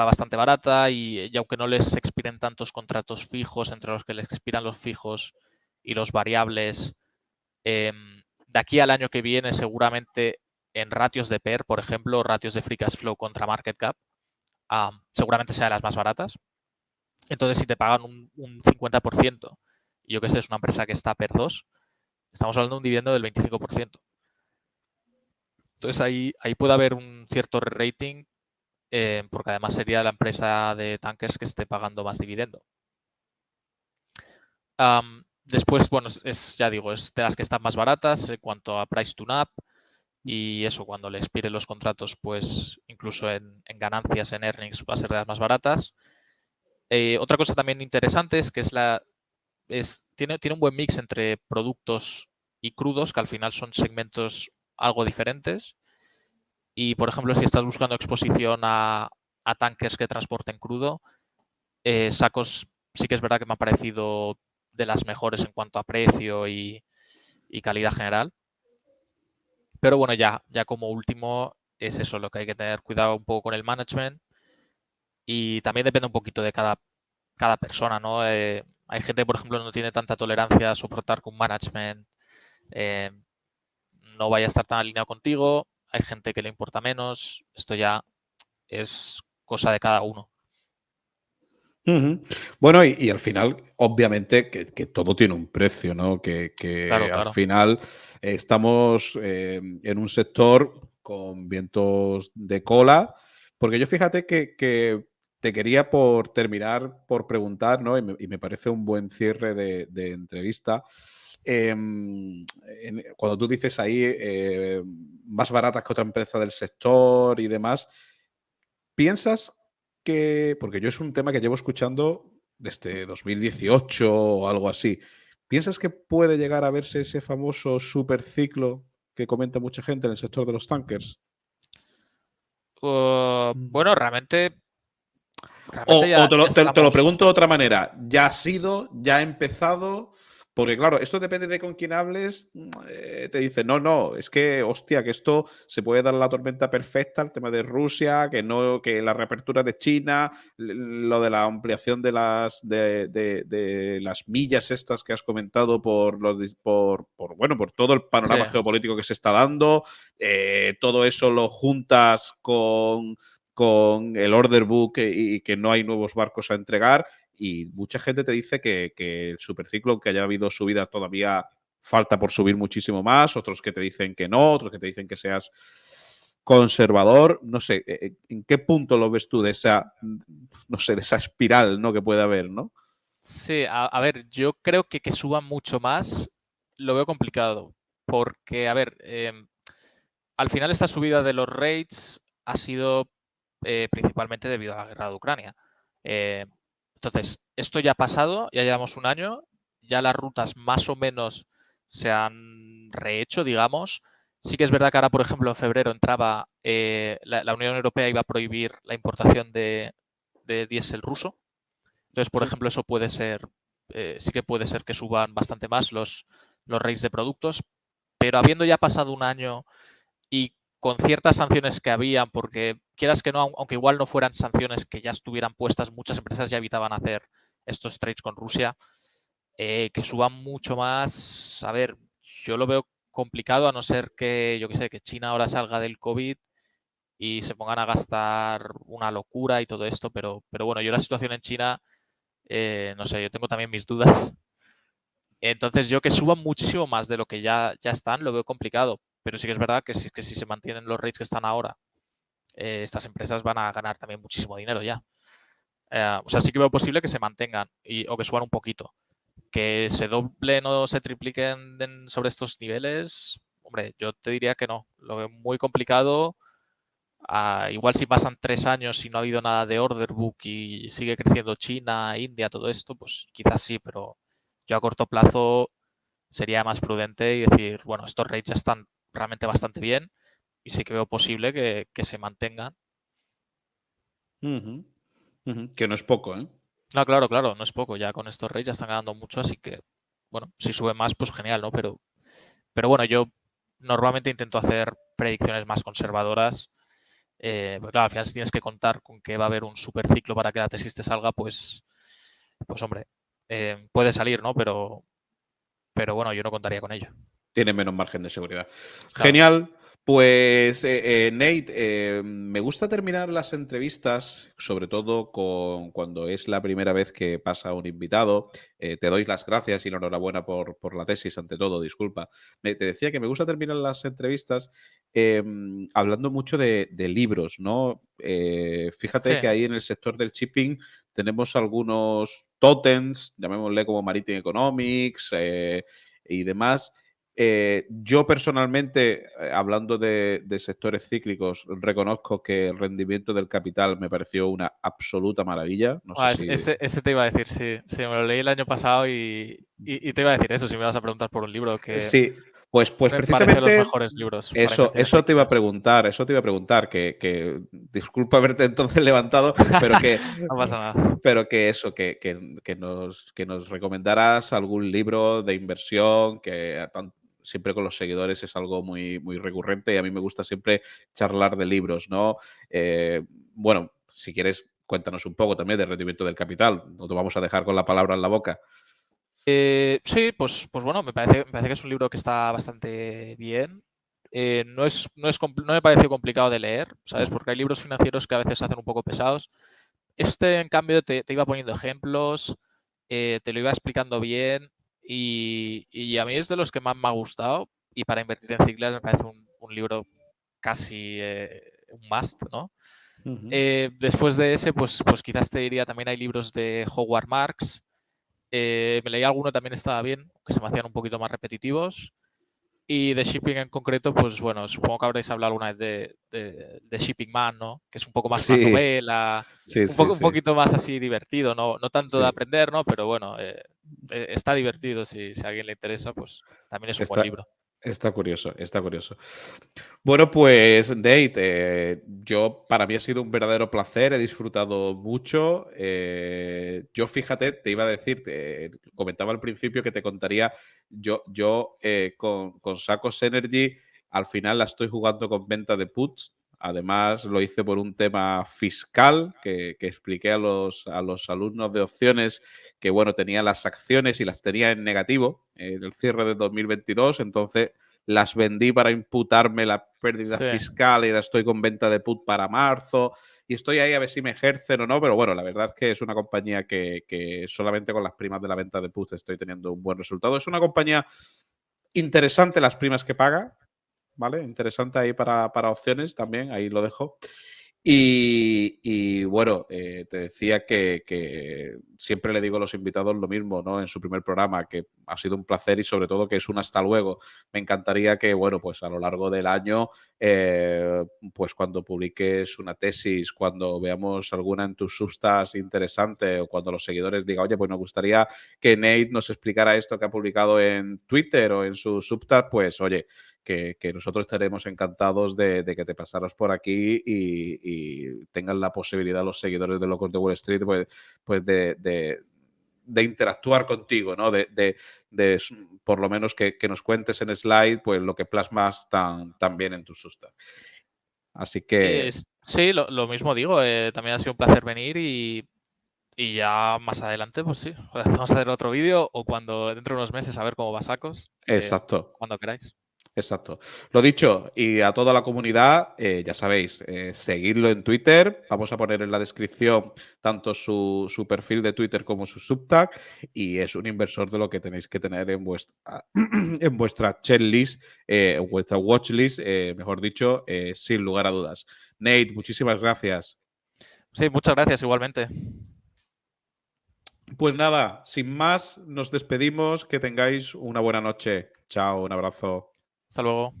Speaker 2: bastante barata y aunque no les expiren tantos contratos fijos, entre los que les expiran los fijos y los variables, de aquí al año que viene seguramente en ratios de PER, por ejemplo, ratios de Free Cash Flow contra Market Cap, seguramente sea de las más baratas. Entonces, si te pagan un 50%, y yo que sé, es una empresa que está PER 2, estamos hablando de un dividendo del 25%. Entonces ahí puede haber un cierto rating porque además sería la empresa de tanques que esté pagando más dividendo. Después, bueno, ya digo, es de las que están más baratas en cuanto a price to NAV y eso, cuando le expiren los contratos, pues incluso en ganancias, en earnings, va a ser de las más baratas. Otra cosa también interesante es que tiene un buen mix entre productos y crudos, que al final son segmentos algo diferentes. Y, por ejemplo, si estás buscando exposición a tanques que transporten crudo, Sacos sí que es verdad que me ha parecido de las mejores en cuanto a precio y calidad general. Pero bueno, ya como último es eso, lo que hay que tener cuidado un poco con el management y también depende un poquito de cada persona, ¿no? Hay gente, por ejemplo, no tiene tanta tolerancia a soportar que un management eh, no vaya a estar tan alineado contigo. Hay gente que le importa menos. Esto ya es cosa de cada uno.
Speaker 1: Ujú. Bueno, y al final, obviamente, que todo tiene un precio, ¿no?
Speaker 2: Claro,
Speaker 1: Que al
Speaker 2: claro.
Speaker 1: final estamos en un sector con vientos de cola, porque yo fíjate que te quería por terminar por preguntar, ¿no? Y me parece un buen cierre de entrevista. Cuando tú dices ahí más baratas que otra empresa del sector y demás, ¿piensas que, porque yo es un tema que llevo escuchando desde 2018 o algo así, ¿piensas que puede llegar a verse ese famoso superciclo que comenta mucha gente en el sector de los tankers?
Speaker 2: Bueno, realmente
Speaker 1: O
Speaker 2: ya, ya
Speaker 1: te lo
Speaker 2: estamos.
Speaker 1: pregunto de otra manera, ¿ya ha sido, ya ha empezado? Porque claro, esto depende de con quién hables. Te dice, no, no, es que, hostia, que esto se puede dar la tormenta perfecta, el tema de Rusia, que no, que la reapertura de China, lo de la ampliación de las millas estas que has comentado bueno, por todo el
Speaker 2: Sí.
Speaker 1: panorama geopolítico que se está dando. Todo eso lo juntas con el order book y que no hay nuevos barcos a entregar. Y mucha gente te dice que el superciclo, aunque haya habido subida, todavía falta por subir muchísimo más. Otros que te dicen que no, otros que te dicen que seas conservador. No sé, ¿en qué punto lo ves tú de esa, no sé, de esa espiral, ¿no? Que puede haber, ¿no?
Speaker 2: Sí, a ver, yo creo que suban mucho más lo veo complicado. Porque, a ver, al final esta subida de los rates ha sido principalmente debido a la guerra de Ucrania. Eh, entonces, esto ya ha pasado, ya llevamos un año, ya las rutas más o menos se han rehecho, digamos. Sí que es verdad que ahora, por ejemplo, en febrero entraba, la Unión Europea iba a prohibir la importación de diésel ruso. Entonces, por
Speaker 1: Sí.
Speaker 2: ejemplo, eso puede ser, sí que puede ser que suban bastante más los rates de productos, pero habiendo ya pasado un año y con ciertas sanciones que habían, porque quieras que no, aunque igual no fueran sanciones que ya estuvieran puestas, muchas empresas ya evitaban hacer estos trades con Rusia, que suban mucho más. A ver, yo lo veo complicado a no ser que, yo que sé, que China ahora salga del COVID y se pongan a gastar una locura y todo esto, pero bueno, yo la situación en China, no sé, yo tengo también mis dudas. Entonces yo que suban muchísimo más de lo que ya están, lo veo complicado. Pero sí que es verdad que si se mantienen los rates que están ahora, estas empresas van a ganar también muchísimo dinero ya. O sea, sí que veo posible que se mantengan o que suban un poquito. Que se doblen o se tripliquen sobre estos niveles, hombre, yo te diría que no. Lo veo muy complicado. Igual si pasan 3 años y no ha habido nada de order book y sigue creciendo China, India, todo esto, pues quizás sí, pero yo a corto plazo sería más prudente y decir, bueno, estos rates ya están realmente bastante bien y sí que veo posible que se mantengan.
Speaker 1: Ujú, ujú. Que no es poco, ¿eh?
Speaker 2: No, claro, claro, no es poco, ya con estos rates ya están ganando mucho, así que, bueno, si sube más, pues genial, ¿no? Pero bueno, yo normalmente intento hacer predicciones más conservadoras. Porque claro, al final si tienes que contar con que va a haber un super ciclo para que la tesis te salga, pues hombre, puede salir, ¿no? Pero bueno, yo no contaría con ello.
Speaker 1: Tiene menos margen de seguridad.
Speaker 2: Claro.
Speaker 1: Genial. Pues, Nate, me gusta terminar las entrevistas, sobre todo cuando es la primera vez que pasa un invitado. Te doy las gracias y la enhorabuena por la tesis, ante todo, disculpa. Te decía que me gusta terminar las entrevistas hablando mucho de libros, ¿no?
Speaker 2: Sí.
Speaker 1: Fíjate que ahí en el sector del shipping tenemos algunos tótems, llamémosle como Maritime Economics y demás. Yo personalmente, hablando de sectores cíclicos, reconozco que el rendimiento del capital me pareció una absoluta maravilla. No sé si.
Speaker 2: Ese te iba a decir, sí. Sí, me lo leí el año pasado y te iba a decir eso, si me vas a preguntar por un libro que
Speaker 1: Sí, pues
Speaker 2: me parece los
Speaker 1: precisamente
Speaker 2: mejores libros para
Speaker 1: eso,
Speaker 2: invertir en criptos.
Speaker 1: eso te iba a preguntar, que disculpa haberte entonces levantado, pero que,
Speaker 2: No pasa nada.
Speaker 1: pero que eso, que nos recomendaras algún libro de inversión, siempre con los seguidores es algo muy, muy recurrente y a mí me gusta siempre charlar de libros, ¿no? Bueno, si quieres cuéntanos un poco también del rendimiento del capital. No te vamos a dejar con la palabra en la boca.
Speaker 2: Sí, pues bueno, me parece que es un libro que está bastante bien. No me pareció complicado de leer, ¿sabes? Porque hay libros financieros que a veces se hacen un poco pesados. Este, en cambio, te iba poniendo ejemplos, te lo iba explicando bien y a mí es de los que más me ha gustado. Y para invertir en ciclas me parece un libro casi un must, ¿no? Después de ese, pues quizás te diría, también hay libros de Howard Marks. Me leí alguno, también estaba bien, que se me hacían un poquito más repetitivos. Y de shipping en concreto, pues bueno, supongo que habréis hablado alguna vez de Shipping Man, ¿no? Que es un poco más una
Speaker 1: Sí,
Speaker 2: novela,
Speaker 1: sí, sí,
Speaker 2: un
Speaker 1: sí.
Speaker 2: poquito más así divertido, no tanto de
Speaker 1: Sí.
Speaker 2: aprender, ¿no? Pero bueno, está divertido si a alguien le interesa, pues también es un buen
Speaker 1: Está,
Speaker 2: libro.
Speaker 1: está curioso, está curioso. Bueno, pues Date, yo para mí ha sido un verdadero placer, he disfrutado mucho. Yo fíjate, te iba a decir, te comentaba al principio que te contaría, yo con Sacos Energy al final la estoy jugando con venta de puts. Además, lo hice por un tema fiscal que expliqué a los alumnos de opciones que, bueno, tenía las acciones y las tenía en negativo en el cierre de 2022. Entonces, las vendí para imputarme la pérdida
Speaker 2: Sí.
Speaker 1: fiscal y ahora estoy con venta de put para marzo y estoy ahí a ver si me ejercen o no, pero bueno, la verdad es que es una compañía que solamente con las primas de la venta de puts estoy teniendo un buen resultado. Es una compañía interesante las primas que paga, ¿vale? Interesante ahí para opciones también, ahí lo dejo. Y bueno, te decía que siempre le digo a los invitados lo mismo, ¿no? En su primer programa, que ha sido un placer y sobre todo que es un hasta luego. Me encantaría que, bueno, pues a lo largo del año, pues cuando publiques una tesis, cuando veamos alguna en tus sustas interesante o cuando los seguidores digan, oye, pues me gustaría que Nate nos explicara esto que ha publicado en Twitter o en su subtag, pues oye, que nosotros estaremos encantados de que te pasaras por aquí y tengan la posibilidad los seguidores de Locos de Wall Street pues de interactuar contigo, ¿no? Por lo menos que nos cuentes en slide pues lo que plasmas tan bien en tus sustas. Así que
Speaker 2: Sí, lo mismo digo, también ha sido un placer venir y ya más adelante, pues sí, vamos a hacer otro vídeo o cuando dentro de unos meses a ver cómo va Sacos,
Speaker 1: exacto.
Speaker 2: cuando queráis.
Speaker 1: Exacto. Lo dicho, y a toda la comunidad, ya sabéis, seguidlo en Twitter. Vamos a poner en la descripción tanto su perfil de Twitter como su subtag. Y es un inversor de lo que tenéis que tener en vuestra, en vuestra checklist, en vuestra watchlist, mejor dicho, sin lugar a dudas. Nate, muchísimas gracias.
Speaker 2: Sí, muchas gracias igualmente.
Speaker 1: Pues nada, sin más, nos despedimos. Que tengáis una buena noche. Chao, un abrazo.
Speaker 2: Hasta luego.